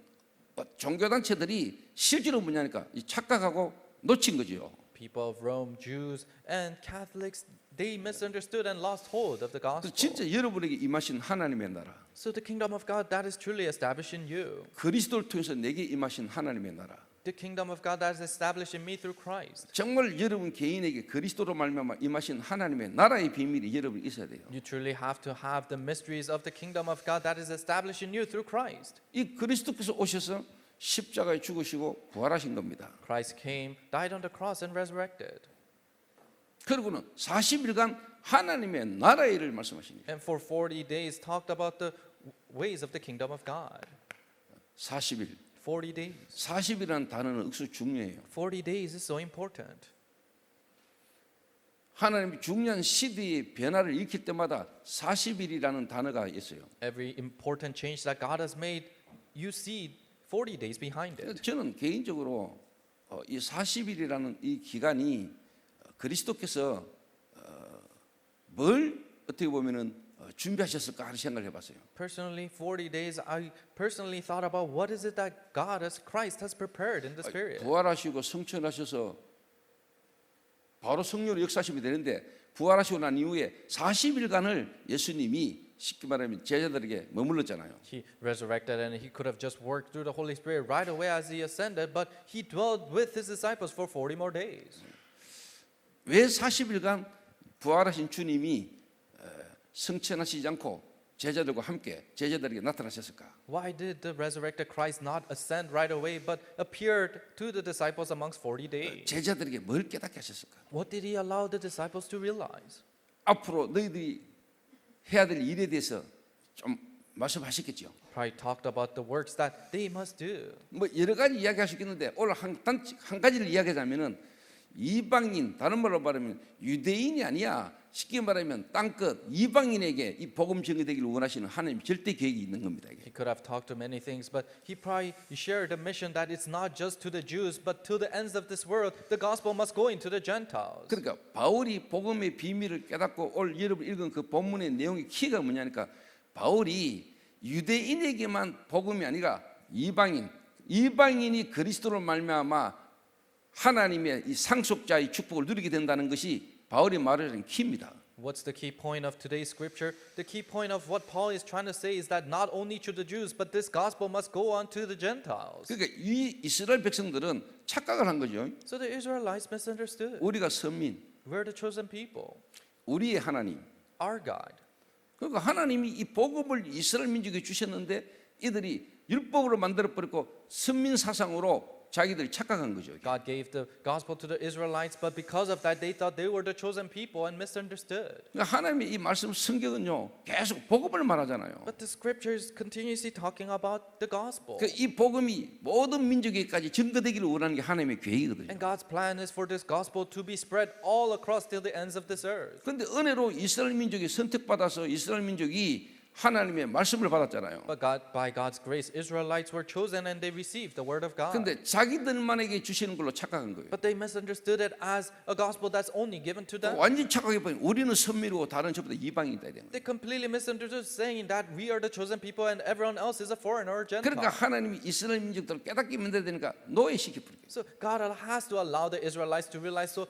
종교 단체들이 실제로 뭐냐니까 이 착각하고 놓친 거죠. People of Rome, Jews, and Catholics, they misunderstood and lost hold of the 그 gospel. 진짜 여러분에게 임하신 하나님의 나라, So the kingdom of God that is truly established in you, 그리스도를 통해서 내게 임하신 하나님의 나라, the kingdom of God that is established in me through Christ. 정말 여러분 개인에게 그리스도로 말미암아 임하신 하나님의 나라의 비밀이 여러분이 있어야 돼요. You truly have to have the mysteries of the kingdom of God that is established in you through Christ. 이 그리스도께서 오셔서 십자가에 죽으시고 부활하신 겁니다. Christ came, died on the cross, and resurrected. 그리고는 40일간 하나님의 나라의 일을 말씀하십니다. And for 40 days talked about the ways of the kingdom of God. 40일. 40 days. 40이라는 단어는 억수 중요해요. 40 days is so important. 하나님이 중요한 시대의 변화를 일으킬 때마다 40일이라는 단어가 있어요. Every important change that God has made, you see 40 days behind it. 저는 개인적으로 이 40일이라는 이 기간이 그리스도께서 뭘 어떻게 보면은 준비하셨을까 하는 생각을 해봤어요. Personally, 40 days, I personally thought about what is it that God, as Christ, has prepared in this period. 부활하시고 성천하셔서 바로 성령으로 역사하시면 되는데 부활하시고 난 이후에 40일간을 예수님이 쉽게 말하면 제자들에게 머물렀잖아요. He resurrected and he could have just worked through the Holy Spirit right away as he ascended, but he dwelled with his disciples for 40 more days. 왜 40일간 부활하신 주님이 성천하시지 않고 제자들과 함께 제자들에게 나타나셨을까? Why did the resurrected Christ not ascend right away but appeared to the disciples amongst 40 days? 제자들에게 뭘 깨닫게 하셨을까? What did he allow the disciples to realize? 앞으로 너희들이 해야 될 일에 대해서 좀 말씀하셨겠죠. Probably talked about the works that they must do. 뭐 여러 가지 이야기할 수 있겠는데 오늘 한 가지를 이야기하자면은 이방인 다른 말로 말하면 유대인이 아니야. 쉽게 말하면 땅끝 이방인에게 이 복음 전개되기를 원하시는 하나님 절대 계획이 있는 겁니다. 이게. He could have talked to many things, but he probably shared a mission that it's not just to the Jews, but to the ends of this world. The gospel must go into the Gentiles. 그러니까 바울이 복음의 비밀을 깨닫고 오늘 여러분 읽은 그 본문의 내용의 키가 뭐냐니까 바울이 유대인에게만 복음이 아니라 이방인이 그리스도로 말미암아 하나님의 이 상속자의 축복을 누리게 된다는 것이 바울이 말하는 키입니다. What's the key point of today's scripture? The key point of what Paul is trying to say is that not only to the Jews, but this gospel must go on to the Gentiles. 그러니까 이 이스라엘 백성들은 착각을 한 거죠. So the Israelites misunderstood. 우리가 선민, We're the chosen people, 우리의 하나님. our God. 그러니까 하나님이 이 복음을 이스라엘 민족에 주셨는데 이들이 율법으로 만들어 버렸고 선민 사상으로 자기들이 착각한 거죠. God gave the gospel to the Israelites, but because of that, they thought they were the chosen people and misunderstood. 그러니까 하나님의 이 말씀 성경은요 계속 복음을 말하잖아요. But the scripture is continuously talking about the gospel. 그러니까 이 복음이 모든 민족에까지 전거되기를 원하는 게 하나님의 계획이거든요. And God's plan is for this gospel to be spread all across till the ends of this earth. 그런데 은혜로 이스라엘 민족이 선택받아서 이스라엘 민족이 하나님의 말씀을 받았잖아요. But by God's grace, Israelites were chosen and they received the word of God. 근데 자기들만에게 주시는 걸로 착각한 거예요. But they misunderstood it as a gospel that's only given to them. 완전 착각해 버린 우리는 선미루고 다른 전부 다 이방인이다 이런 거예요. They completely misunderstood, saying that we are the chosen people and everyone else is a foreigner or Gentile. 그러니까 하나님이 이스라엘 민족들을 깨닫게 만들어야 되니까 노예시켜 버린 거예요. So God has to allow the Israelites to realize. So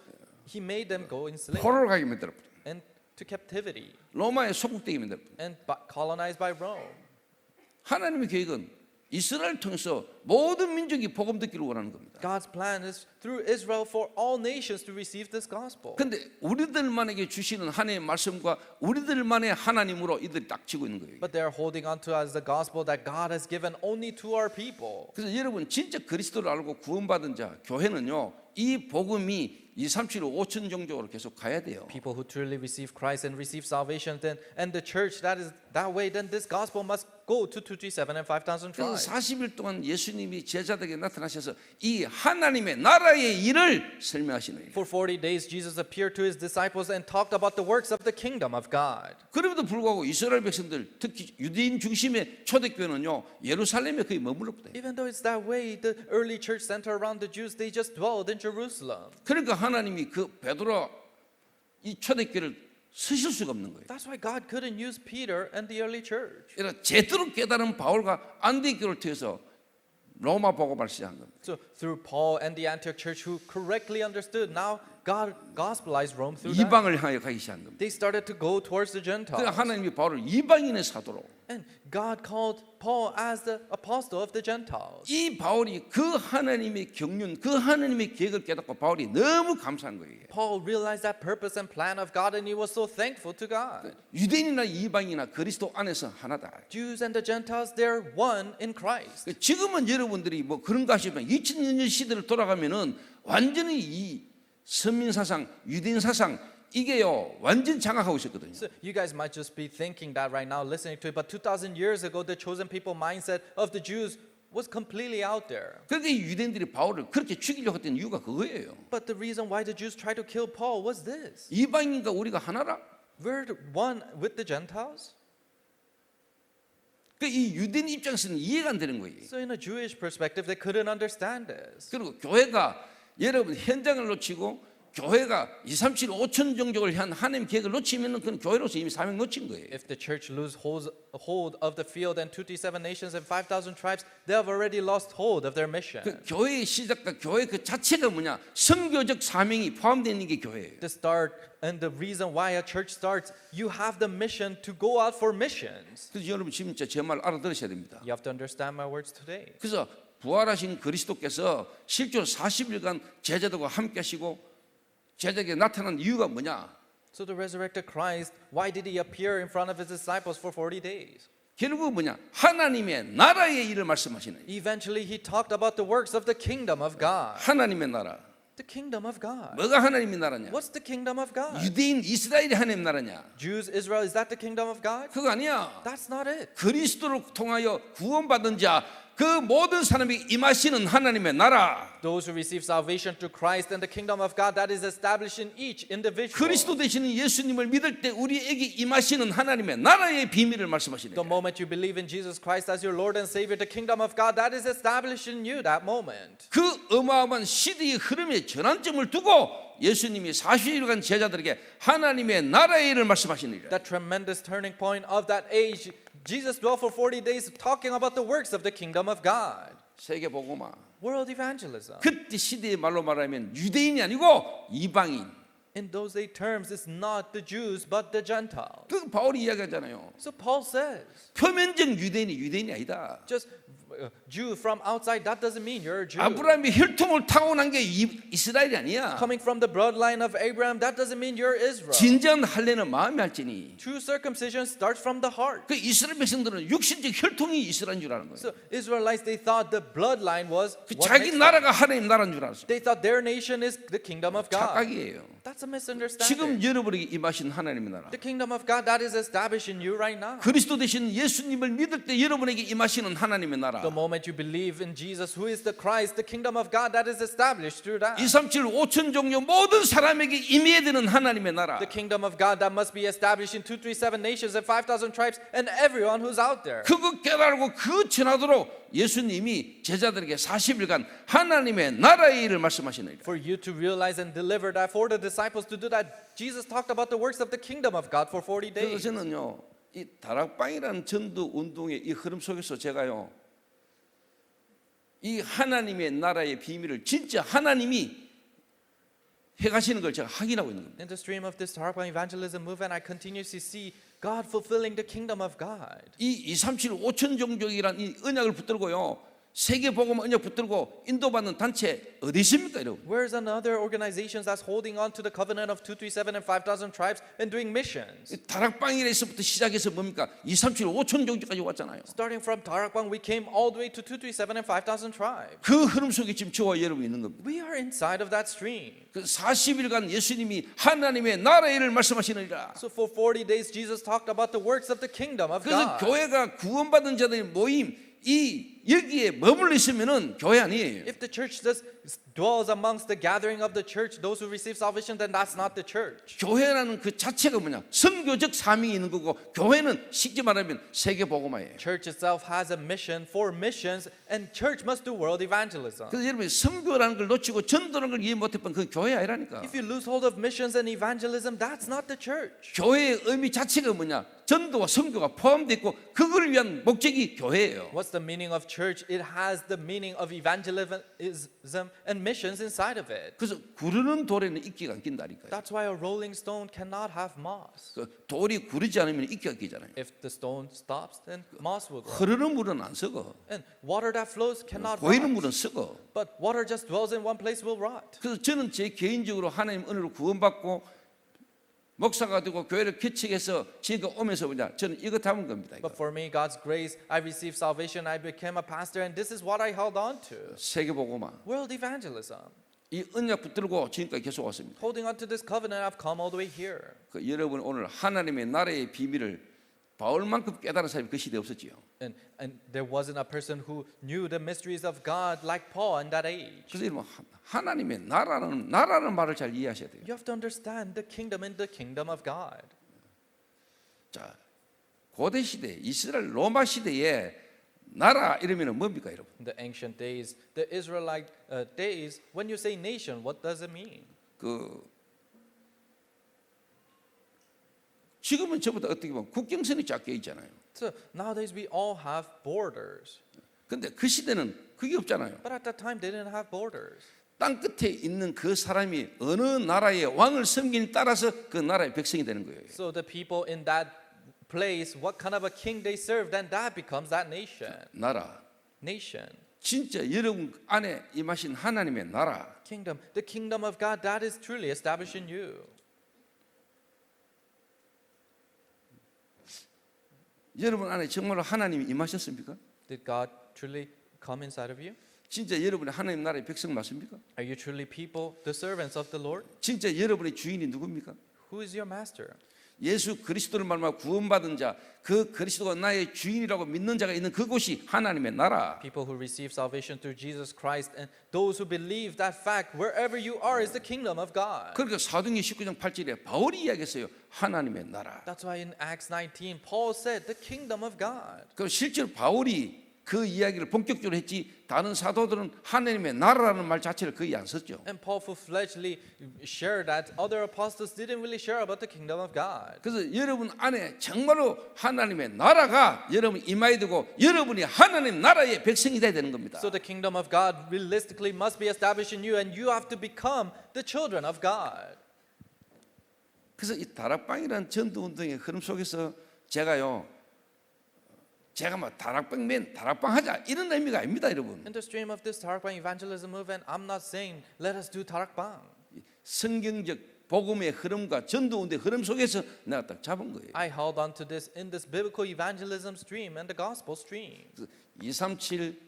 He made them go enslaved 포로를 가게 만들어 버린 거예요. and to captivity 로마에 소국되게 만들어 버린 거예요. and colonized by Rome. 하나님의 계획은 이스라엘 통해서 모든 민족이 복음 듣기를 원하는 겁니다. God's plan is through Israel for all nations to receive this gospel. 근데 우리들만에게 주시는 하나님의 말씀과 우리들만의 하나님으로 이들이 딱 지고 있는 거예요. But they're holding on to as the gospel that God has given only to our people. 그래서 여러분 진짜 그리스도를 알고 구원받은 자 교회는요 이 복음이 2, 3, 7, 5천 종족으로 계속 가야 돼요. People who truly receive Christ and receive salvation, then and the church that is that way, then this gospel must go to 237 and 5,000 그래서 tribes. 40일 동안 예수님이 제자들에게 나타나셔서 이 하나님의 나라의 일을 설명하시는 거예요. For 40 days, Jesus appeared to his disciples and talked about the works of the kingdom of God. 그럼에도 불구하고 이스라엘 백성들 특히 유대인 중심의 초대교회는요 예루살렘에 거의 머물렀거든요. Even though it's that way, the early church center around the Jews, they just dwelled in Jerusalem. 그러니까 하나님이 그 베드로 이 초대교회를 쓰실 수가 없는 거예요. That's why God couldn't use Peter and the early church. 이런 제대로 깨달은 바울과 안디교를 통해서 로마 복음을 시작한 겁니다. So through Paul and the Antioch church who correctly understood, now God gospelized Rome through them. 이방을 향해 가기 시작한 겁니다. They started to go towards the 그래서 Gentiles. 하나님이 바울을 이방인의 사도로 And God called Paul as the apostle of the Gentiles. 이 바울이 그 하나님의 경륜, 그 하나님의 계획을 깨닫고 바울이 너무 감사한 거예요. Paul realized that purpose and plan of God and he was so thankful to God. 유대인이나 이방이나 그리스도 안에서 하나다. Jews and the Gentiles, they're one in Christ. 지금은 여러분들이 뭐 그런가 싶으면 2000년 시대를 돌아가면은 완전히 이 선민 사상, 유대인 사상 이게요 완전 장악하고 있었거든요. So you guys might just be thinking that right now listening to it, but 2,000 years ago the chosen people mindset of the Jews was completely out there. 그러니까 이 유대인들이 바울을 그렇게 죽이려고 했던 이유가 그거예요. But the reason why the Jews tried to kill Paul was this. 이방인과 우리가 하나라. We're one with the Gentiles. 그 이 유대인 입장에서는 이해가 안 되는 거예요. So in a Jewish perspective, they couldn't understand this. 그리고 교회가 여러분 현장을 놓치고 교회가 2, 3, 7, 5천 종족을 향한 하나님 계획을 놓치면은 그건 교회로서 이미 사명 놓친 거예요. If the church lose hold of the field and 237 nations and 5,000 tribes, they have already lost hold of their mission. 그 교회의 시작과 교회 그 자체가 뭐냐? 선교적 사명이 포함되어 있는 게 교회예요. The start and the reason why a church starts, you have the mission to go out for missions. 그래서 여러분 진짜 제 말 알아들으셔야 됩니다. You have to understand my words today. 그래서 부활하신 그리스도께서 실제로 40일간 제자들과 함께 하시고 제자에게 나타난 이유가 뭐냐? So the resurrected Christ, why did he appear in front of his disciples for 40 days? 결국 뭐냐? 하나님의 나라의 일을 말씀하시는. Eventually he talked about the works of the kingdom of God. 하나님의 나라. The kingdom of God. 뭐가 하나님의 나라냐? What's the kingdom of God? 유대인 이스라엘이 하나님 나라냐? Jews, Israel, is that the kingdom of God? 그거 아니야. That's not it. 그리스도를 통하여 구원받은 자 그 모든 사람이 임하시는 하나님의 나라. Those who receive salvation through Christ and the kingdom of God that is established in each individual. 그리스도 되시는 예수님을 믿을 때 우리에게 임하시는 하나님의 나라의 비밀을 말씀하시는 The 거예요. moment you believe in Jesus Christ as your Lord and Savior, the kingdom of God that is established in you that moment. 그 어마어마한 시대의 흐름에 전환점을 두고 예수님이 40일간 제자들에게 하나님의 나라의 일을 말씀하시는 일이에요. That tremendous turning point of that age, Jesus dwelt for 40 days talking about the works of the kingdom of God. 세계 복음화. World evangelism. 그때 시대의 말로 말하면 유대인이 아니고 이방인. In those day terms, it's not the Jews but the Gentiles. 그 바울이 이야기하잖아요. So Paul says, 표면적 유대인이 아니다. just Jew from outside, that doesn't mean you're a Jew. 아브라함의 혈통을 타고난 게 이스라엘이 아니야. Coming from the bloodline of Abraham, that doesn't mean you're Israel. 진정한 할례는 마음의 할지니. True circumcision starts from the heart. 그 이스라엘 백성들은 육신적 혈통이 이스라엘인 줄 아는 거예요. So Israelites, they thought the bloodline was 그 what 자기 makes them. 나라가 하나님 나라인 줄 알았어. They thought their nation is the kingdom of God. 착각이에요. That's That's a misunderstanding. 지금 여러분에게 임하신 하나님의 나라. The kingdom of God that is established in you right now. 그리스도 되신 예수님을 믿을 때 여러분에게 임하시는 하나님의 나라. The moment you believe in Jesus, who is the Christ, the kingdom of God that is established through that. 237 5천 종류 모든 사람에게 임해야 되는 하나님의 나라. The kingdom of God that must be established in 237 nations and 5,000 tribes and everyone who's out there. 그거 깨달고 그 전하도록 예수님이 제자들에게 40일간 하나님의 나라의 일을 말씀하시는 For you to realize and deliver that, for the disciples to do that, Jesus talked about the works of the kingdom of God for 40 그래서 days. 저는요 이 다락방이라는 전도 운동의 이 흐름 속에서 제가요 이 하나님의 나라의 비밀을 진짜 하나님이 해가시는 걸 제가 확인하고 있는 겁니다. In the stream of this Tarapang evangelism movement, I continuously see God fulfilling the kingdom of God. 이 237 5천 종족이란 이 언약을 붙들고요 세계 복음 언약 붙들고 인도받는 단체 어디 있습니까, 여러분? Where's another organizations that's holding on to the covenant of 237 and 5,000 tribes and doing missions? 다락방에서부터 시작해서 뭡니까? 237 5천 종족까지 왔잖아요. Starting from Tarakbang, we came all the way to 237 and 5,000 tribes. 그 흐름 속에 지금 저와 여러분이 있는 겁니다. We are inside of that stream. 그 40일간 예수님이 하나님의 나라의 일을 말씀하시느니라. So for 40 days, Jesus talked about the works of the kingdom of 그래서 God. 교회가 구원받은 자들의 모임 이 여기에 머물러 있으면은 교회 아니에요. If the church just dwells amongst the gathering of the church, those who receive salvation, then that's not the church. 교회라는 그 자체가 뭐냐? 선교적 사명이 있는 거고 교회는 쉽게 말하면 세계 복음화예요. Church itself has a mission for missions, and church must do world evangelism. 그래서 여러분이 선교라는 걸 놓치고 전도라는 걸 이해 못했던 그 교회 아니라니까. If you lose hold of missions and evangelism, that's not the church. 교회의 의미 자체가 뭐냐? 전도와 선교가 포함되어 있고 그걸 위한 목적이 교회예요. What's the meaning of church? It has the meaning of evangelism and missions inside of it. 그래서 구르는 돌에는 이끼가 안 낀다니까요. That's why a rolling stone cannot have moss. 그 돌이 구르지 않으면 이끼가 끼잖아요. If the stone stops, then moss will grow. 흐르는 물은 안 썩어. And water that flows cannot 보이는 rot. 물은 썩어. But water just dwells in one place will rot. 그래서 저는 제 개인적으로 하나님 은혜로 구원받고 목사가 되고 교회를 개척해서 지금까지 오면서 뭐냐 저는 이거 담은 겁니다. 이거. But for me, God's grace, I received salvation, I became a pastor, and this is what I held on to. 세계복음화 World evangelism. 이 언약 붙들고 지금까지 계속 왔습니다. Holding on to this covenant, I've come all the way here. 그 여러분 오늘 하나님의 나라의 비밀을 바울만큼 깨달은 사람이 그 시대에 없었지요. And there wasn't a person who knew the mysteries of God like Paul in that age. 그래서 여러분 하나님의 나라는 말을 잘 이해하셔야 돼요. You have to understand the kingdom in the kingdom of God. 자, 고대 시대 이스라엘 로마 시대에 나라 이러면은 뭡니까, 여러분? In the ancient days, the Israelite days, when you say nation, what does it mean? 그 지금은 저보다 어떻게 보면 국경선이 작게 있잖아요. So nowadays we all have borders. 근데 그 시대는 그게 없잖아요. But at that time they didn't have borders. 땅 끝에 있는 그 사람이 어느 나라의 왕을 섬기는 따라서 그 나라의 백성이 되는 거예요. So the people in that place, what kind of a king they serve, then that becomes that nation. 나라. Nation. 진짜 여러분 안에 임하신 하나님의 나라. Kingdom. The kingdom of God, that is truly established in you. 여러분 안에 정말로 하나님이 임하셨습니까? Did God truly come inside of you? 진짜 여러분이 하나님 나라의 백성 맞습니까? Are you truly people, the servants of the Lord? 진짜 여러분의 주인이 누굽니까? Who is your master? 예수 그리스도를 말미암아 구원받은 자, 그 그리스도가 나의 주인이라고 믿는 자가 있는 그곳이 하나님의 나라. People who receive salvation through Jesus Christ and those who believe that fact, wherever you are is the kingdom of God. 그러니까 사도행전 19장 8절에 바울이 이야기했어요. 하나님의 나라. That's why in Acts 19, Paul said the kingdom of God. 그 실제로 바울이 그 이야기를 본격적으로 했지 다른 사도들은 하나님의 나라라는 말 자체를 거의 안 썼죠. And Paul full-fledgedly shared that. Other apostles didn't really share about the kingdom of God. 그래서 여러분 안에 정말로 하나님의 나라가 여러분 임하야 되고 여러분이 하나님 나라의 백성이 돼야 되는 겁니다. So the kingdom of God realistically must be established in you, and you have to become the children of God. 그래서 이 다락방이라는 전도 운동의 흐름 속에서 제가 뭐 다락방 하자 이런 의미가 아닙니다, 여러분. In the stream of this Tarakbang evangelism movement, I'm not saying let us do Tarakbang. 성경적 복음의 흐름과 전도 운동의 흐름 속에서 내가 딱 잡은 거예요. I held on to this in this biblical evangelism stream and the gospel stream. 237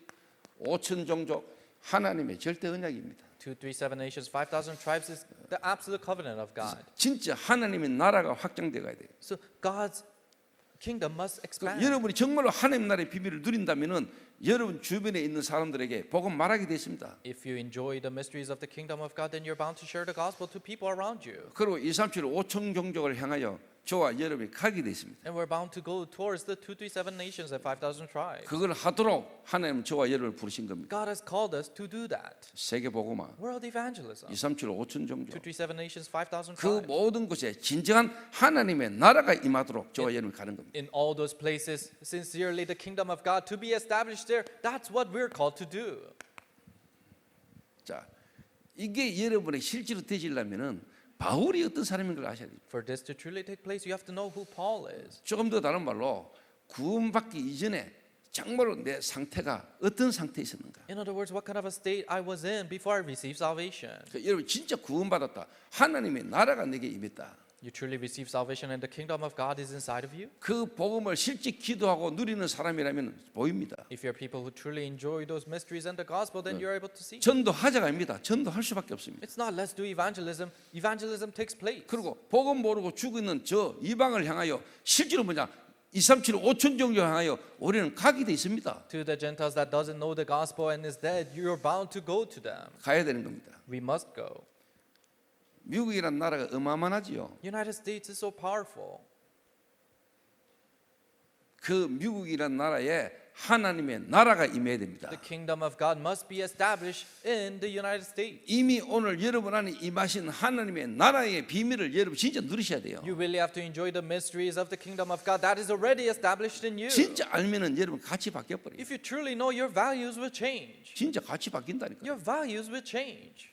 5천 종족 하나님의 절대 언약입니다. 237 nations, 5,000 tribes is the absolute covenant of God. 진짜 하나님의 나라가 확장돼 가야 돼요. So God's kingdom must expand. 여러분이 정말로 하나님 나라의 비밀을 누린다면은 여러분 주변에 있는 사람들에게 복음 말하게 돼 있습니다. If you enjoy the mysteries of the kingdom of God, then you're bound to share the gospel to people around you. 그리고 237 5천 종족을 향하여 저와 여러분이 가게 돼 있습니다. And we're bound to go towards the 237 nations and 5,000 tribes. 그걸 하도록 하나님 저와 여러분을 부르신 겁니다. God has called us to do that. 세계 복음화 World evangelism. 237 5천 종족 237 nations, 5,000 그 tribes. 모든 곳에 진정한 하나님의 나라가 임하도록 저와 여러분이 가는 겁니다. In all those places, sincerely the kingdom of God to be established there. That's what we're called to do. 자, 이게 여러분의 실제로 되시려면은 바울이 어떤 사람인 걸 아셔야 돼요. For this to truly take place, you have to know who Paul is. 조금 더 다른 말로 구원받기 이전에 정말로 내 상태가 어떤 상태에 있었는가. In other words, what kind of a state I was in before I received salvation. 그러니까 여러분 진짜 구원받았다. 하나님의 나라가 내게 임했다. You truly receive salvation and the kingdom of God is inside of you. 그 복음을 실제 기도하고 누리는 사람이라면 보입니다. If you're people who truly enjoy those mysteries and the gospel, then you're able to see. 전도하자가 아닙니다. 전도할 수밖에 없습니다. It's not let's do evangelism. Evangelism takes place. 그리고 복음 모르고 죽어 있는 저 이방을 향하여 실제로 뭐냐 237 5천 종족 향하여 우리는 가게 돼 있습니다. To the Gentiles that doesn't know the gospel and is dead, you're bound to go to them. 가야 되는 겁니다. We must go. 미국이라는 나라가 어마어마하지요. United States is so powerful. 그 미국이라는 나라에 하나님의 나라가 임해야 됩니다. The kingdom of God must be established in the United States. 이미 오늘 여러분 안에 임하신 하나님의 나라의 비밀을 여러분 진짜 누리셔야 돼요. You really have to enjoy the mysteries of the kingdom of God that is already established in you. 진짜 알면은 여러분 같이 바뀌어 버려요. If you truly know, your values will change. 진짜 같이 바뀐다니까. Your values will change.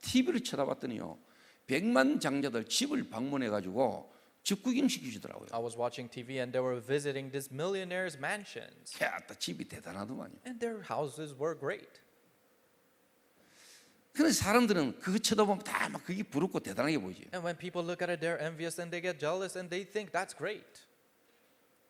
TV를 쳐다봤더니요. 100만 장자들 집을 방문해 가지고 집 구경시키시더라고요. I was watching TV and they were visiting these millionaires' mansions. 야, 집이 대단하더만요. And their houses were great. 그래서 사람들은 그거 쳐다보면 다 막 그게 부럽고 대단하게 보이죠. And when people look at it, they're envious and they get jealous and they think that's great.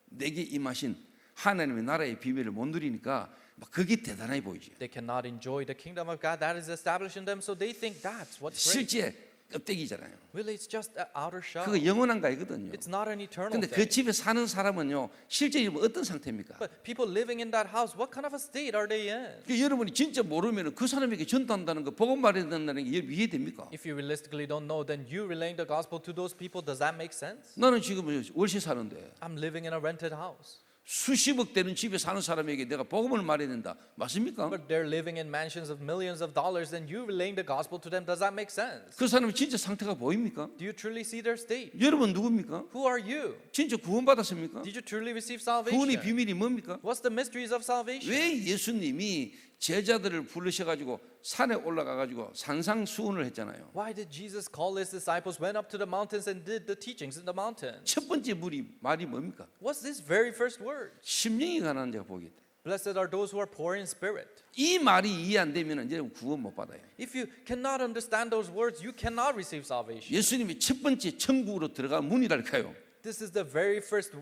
내게 임하신 하나님의 나라의 비밀을 못 누리니까 막 그게 대단하게 보이죠. They cannot enjoy the kingdom of God that is established in them, so they think that's what's great. 실제 껍데기잖아요. Really, it's just an outer shell. 그거 영원한 거거든요. It's not an eternal 근데 그 thing. 집에 사는 사람은요, 실제 어떤 상태입니까? But people living in that house, what kind of a state are they in? 그 여러분이 진짜 모르면 그 사람에게 전도한다는 거, 복음 말해야 된다는 게 이해됩니까? If you realistically don't know, then you relaying the gospel to those people, does that make sense? 나는 지금 월세 사는데 I'm living in a rented house. 수십억 되는 집에 사는 사람에게 내가 복음을 말해야 된다. 맞습니까? But they're living in mansions of millions of dollars, then you relaying the gospel to them, does that make sense? 그 사람이 진짜 상태가 보입니까? Do you truly see their state? 여러분 누굽니까? Who are you? 진짜 구원받았습니까? Did you truly receive 구원의 salvation? 비밀이 뭡니까? What's the mysteries of salvation? 왜 예수님이 제자들을 부르셔가지고 산에 올라가가지고 산상수훈을 했잖아요. Why did Jesus call his disciples, went up to the mountains and did the teachings in the mountains? 첫 번째 말이 뭡니까? What's this very first word? 심령이 가난한 자가 복이 있다. Blessed are those who are poor in spirit. 이 말이 이해 안 되면 이제 구원 못 받아요. If you cannot understand those words, you cannot receive salvation. 예수님이 첫 번째 천국으로 들어간 문이랄까요? This is the very first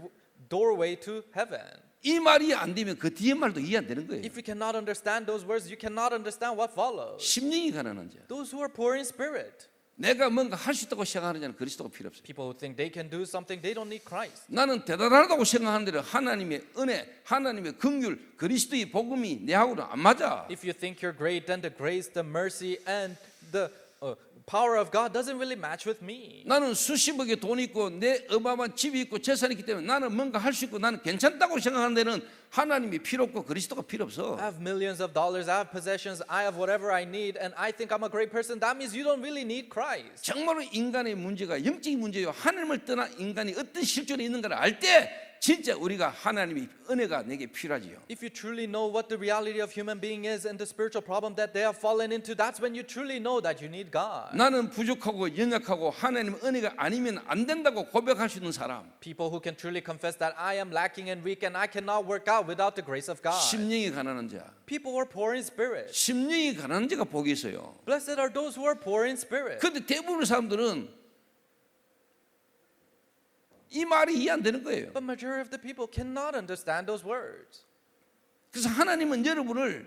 doorway to heaven. 이 말이 안 되면 그 뒤에 말도 이해 안 되는 거예요. If you cannot understand those words, you cannot understand what follows. 심령이 가난한 자. Those who are poor in spirit. 내가 뭔가 할 수 있다고 생각하는 자는 그리스도가 필요 없어요. People who think they can do something, they don't need Christ. 나는 대단하다고 생각하는 데는 하나님의 은혜, 하나님의 긍휼, 그리스도의 복음이 내하고는 안 맞아. If you think you're great, then the grace, the mercy, and the power of God doesn't really match with me. 나는 수십억의 돈이 있고 내 어마어마한 집이 있고 재산이 있기 때문에 나는 뭔가 할 수 있고 나는 괜찮다고 생각하는 데는 하나님이 필요 없고 그리스도가 필요 없어. I have millions of dollars, I have possessions, I have whatever I need, and I think I'm a great person. That means you don't really need Christ. 정말로 인간의 문제가 영적인 문제요. 하나님을 떠난 인간이 어떤 실존에 있는가를 알 때 진짜 우리가 하나님의 은혜가 내게 필요하지요. If you truly know what the reality of human being is and the spiritual problem that they have fallen into, that's when you truly know that you need God. 나는 부족하고 연약하고 하나님 은혜가 아니면 안 된다고 고백할 수 있는 사람. People who can truly confess that I am lacking and weak and I cannot work out without the grace of God. 심령이 가난한 자. People who are poor in spirit. 심령이 가난한 자가 복이 있어요. Blessed are those who are poor in spirit. 근데 대부분의 사람들은 이 말이 이해 안 되는 거예요. But majority of the people cannot understand those words. 그래서 하나님은 여러분을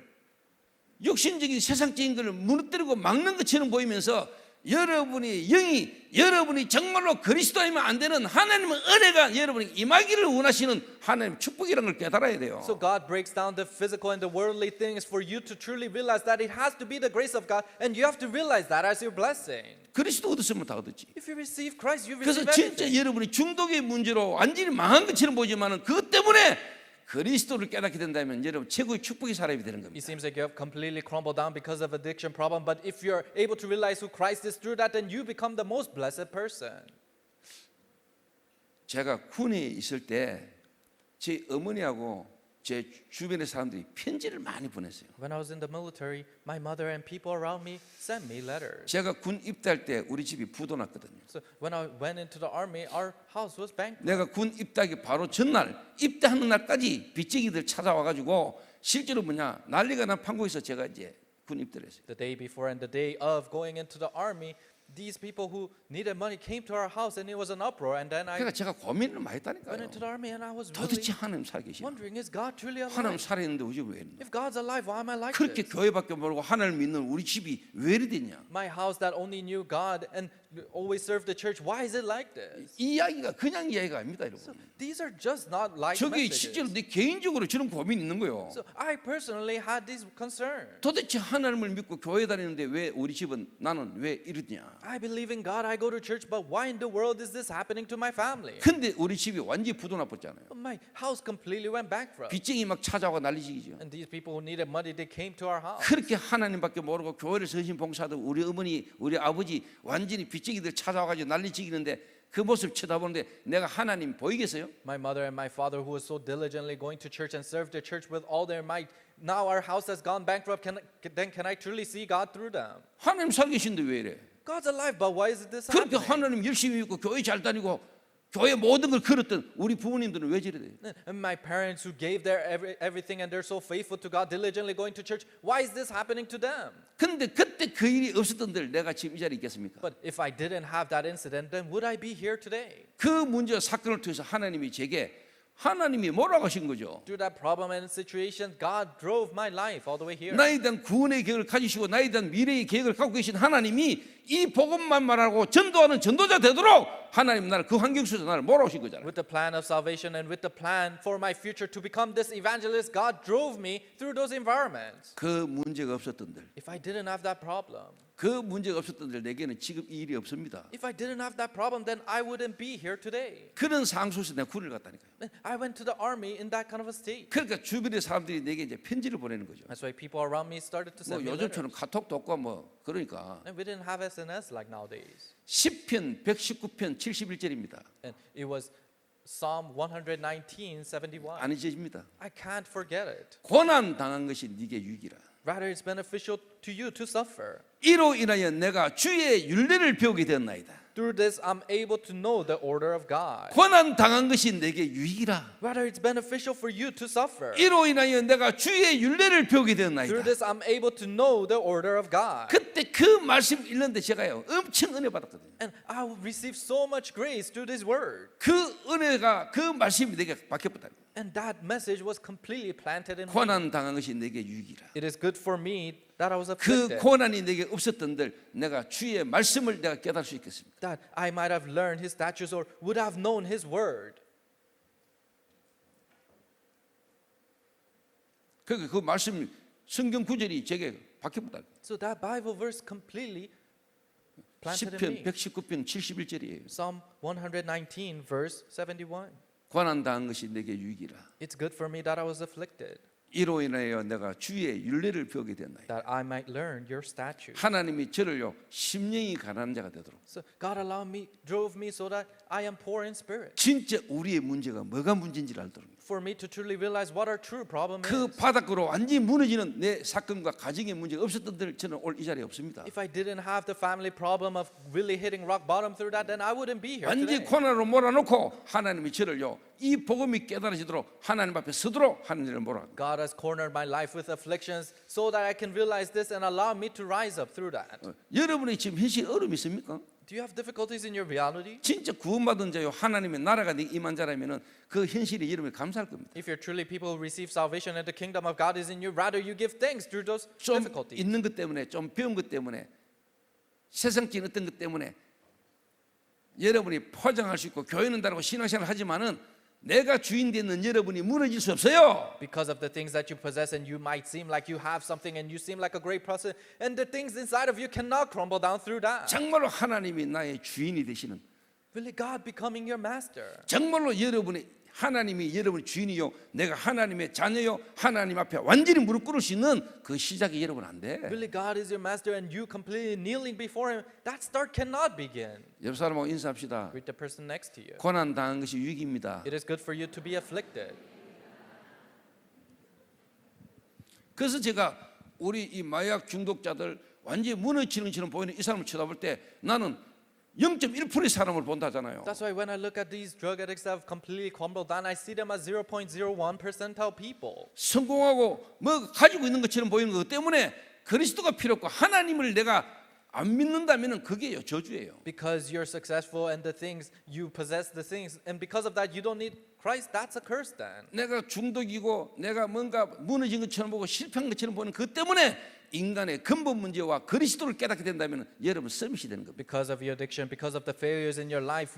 육신적인 세상적인 것을 무너뜨리고 막는 것처럼 보이면서 여러분이 정말로 그리스도이면 안 되는 하나님의 은혜가 여러분이 임하기를 원하시는 하나님의 축복이라는 걸 깨달아야 돼요. So God breaks down the physical and the worldly things for you to truly realize that it has to be the grace of God, and you have to realize that as your blessing. 그리스도 얻었으면 다 얻었지. If you receive Christ, you 그래서 receive 진짜 everything. 여러분이 중독의 문제로 완전히 망한 것처럼 보지만은 그것 때문에 그리스도를 깨닫게 된다면 여러분 최고의 축복의 사람이 되는 겁니다. It seems like you have completely crumbled down because of addiction problem, but if you're able to realize who Christ is through that, then you become the most blessed person. 제가 군에 있을 때 제 어머니하고 제 주변의 사람들이 편지를 많이 보냈어요. When I was in the military, my mother and people around me sent me letters. 제가 군 입대할 때 우리 집이 부도났거든요. So when I went into the army, our house was bankrupt. 내가 군 입대하기 바로 전날 입대하는 날까지 빚쟁이들 찾아와 가지고 실제로 뭐냐 난리가 난 판국에서 제가 이제 군 입대를 했어요. The day before and the day of going into the army, these people who needed money came to our house and it was an uproar. And then I 그러니까 제가 고민을 많이 went 했다니까요. into the army and I was 도대체 really 하나님 살아계시나? wondering, is God truly 하나님 alive? 살아있는데 우리 집이 왜 이러나? If God's alive, why am I like 그렇게 this? 교회밖에 모르고 하나님을 믿는 우리 집이 왜 이리 됐냐? My house that only knew God and always served the church, why is it like this? 이 이야기가 그냥 이야기가 아닙니다, 여러분. These are just not like 저게 실제로 messages. 내 개인적으로 저런 고민이 있는 거예요. So I personally had these concerns. 도대체 하나님을 믿고 교회 다니는데 왜 우리 집은 나는 왜 이러냐? I believe in God, I go to church, but why in the world is this happening to my family? 근데 우리 집이 완전히 부도 나빴잖아요. But my house completely went bankrupt. 빚쟁이 막 찾아와 난리지기죠. And these people who needed money, they came to our house. 그렇게 하나님밖에 모르고 교회를 선심 봉사하던 우리 어머니, 우리 아버지 완전히 빚쟁이들 찾아와가지고 난리치기는데 그 모습 쳐다보는데 내가 하나님 보이겠어요? My mother and my father, who was so diligently going to church and served the church with all their might, now our house has gone bankrupt. Can I truly see God through them? 하나님 살계신데 왜 이래? God's alive, but why is this 그렇게 happening? 하나님 열심히 믿고 교회 잘 다니고 교회 모든 걸 걸었던 우리 부모님들은 왜 저래 돼요? And my parents who gave their everything and they're so faithful to God, diligently going to church, why is this happening to them? 근데 그때 그 일이 없었던들 내가 지금 이 자리에 있겠습니까? But if I didn't have that incident, then would I be here today? 그 문제와 사건을 통해서 하나님이 제게 하나님이 뭐라고 하신 거죠? Through that problem and situation, God drove my life all the way here. 나에 대한 구원의 계획을 가지시고 나에 대한 미래의 계획을 갖고 계신 하나님이 이 복음만 말하고 전도하는 전도자 되도록 하나님 나를 그 환경 속에서 나를 몰아오신 거잖아요. With the plan of salvation and with the plan for my future to become this evangelist, God drove me through those environments. 그 문제가 없었던들, If I didn't have that problem, 그 문제가 없었던들 내게는 지금 이 일이 없습니다. if I didn't have that problem, then I wouldn't be here today. 그런 상황 속에서 내가 군을 갔다니까요. I went to the army in that kind of a state. 그러니까 주변의 사람들이 내게 이제 편지를 보내는 거죠. That's why people around me started to 뭐 send me 요즘처럼 letters. 카톡도 없고 뭐 그러니까 And we didn't have SNS like nowadays. 10편 119편 71절입니다. And it was Psalm 119:71. 안 잊어집니다. I can't forget it. 고난 당한 것이 네게 유익이라. Rather, it's beneficial to you to suffer. 이로 인하여 내가 주의 율례를 배우게 되었나이다. Through this, I'm able to know the order of God. 고난 당한 것이 내게 유익이라. Rather, it's beneficial for you to suffer. 이로 인하여 내가 주의 율례를 배우게 Through 되었나이다. this, I'm able to know the order of God. 그때 그 말씀 읽는데 제가요 엄청 은혜 받았거든요. And I will receive so much grace through this word. 그 은혜가 그 말씀이 내게 박혔다. And that message was completely planted in me. 고난 당한 것이 내게 유익이라. It is good for me that I was 그 afflicted. 고난이 내게 없었던들 내가 주의 말씀을 내가 깨달을 수 있겠습니다. That I might have learned his statutes or would have known his word. 그 말씀 성경 구절이 제게 박혀버다. So that Bible verse completely planted in 시편 me. 119편 71절이에요. Psalm 119 verse 71. 고난 당한 것이 내게 유익이라. It's good for me that I was afflicted, 이로 인하여 내가 주의 율례를 배우게 되었나이다. that I might learn your statutes. 하나님이 저를요 심령이 가난한 자가 되도록. So God drove me so that I am poor in spirit. 진짜 우리의 문제가 뭐가 문제인지를 알도록. For me to truly realize what our true problem 그 is. 바닥으로 완전히 무너지는 내 사건과 가정의 문제가 없었던들 저는 오늘 이 자리에 없습니다. If I didn't have the family problem of really hitting rock bottom through that, then I wouldn't be here 완전히 today. 고난으로 몰아놓고 하나님이 저를요 이 복음이 깨달아지도록 하나님 앞에 서도록 하나님을 몰아. God has cornered my life with afflictions so that I can realize this and allow me to rise up through that. 여러분의 지금 현실 어려움이 있습니까? Do Do you have difficulties in your reality? 진짜 구원받은 자요 하나님의 나라가 네 임한 자라면은 그 현실이 여러분이 감사할 겁니다. If you're truly people who receive salvation and the kingdom of God is in you, rather you give thanks through those 좀 difficulties. 있는 것 때문에 좀 배운 것 때문에 세상적인 어떤 것 때문에 여러분이 포장할 수 있고 교회는 다르고 신앙생활을 하지만은 내가 주인 되는 여러분이 무너질 수 없어요. Because of the things that you possess and you might seem like you have something and you seem like a great person and the things inside of you cannot crumble down through that. 정말로 하나님이 나의 주인이 되시는 Really God becoming your master. 정말로 하나님이 여러분의 주인이요 내가 하나님의 자녀요 하나님 앞에 완전히 무릎 꿇을 수 있는 그 시작이 여러분 안 돼. Really God is your master and you completely kneeling before him. That start cannot begin. 옆 사람하고 인사합시다. Greet the person next to you. 고난 당한 것이 유익입니다. It is good for you to be afflicted. 그래서 제가 우리 이 마약 중독자들 완전히 무너지는 것처럼 보이는 이 사람을 쳐다볼 때 나는 0.1%의 사람을 본다잖아요. That's why when I look at these drug addicts that have completely crumbled down, I see them as 0.01 percentile people. 성공하고 뭐 가지고 있는 것처럼 보이는 것 때문에 그리스도가 필요 없고 하나님을 내가 안 믿는다면은 그게요 저주예요. Because you're successful and the things you possess the things and because of that you don't need Christ, that's a curse then. 내가 중독이고 내가 뭔가 무너진 것처럼 보고 실패한 것처럼 보는 그 때문에 인간의 근본 문제와 그리스도를 깨닫게 된다면 여러분 서밋이 되는 겁니다. Because of your addiction, because of the failures in your life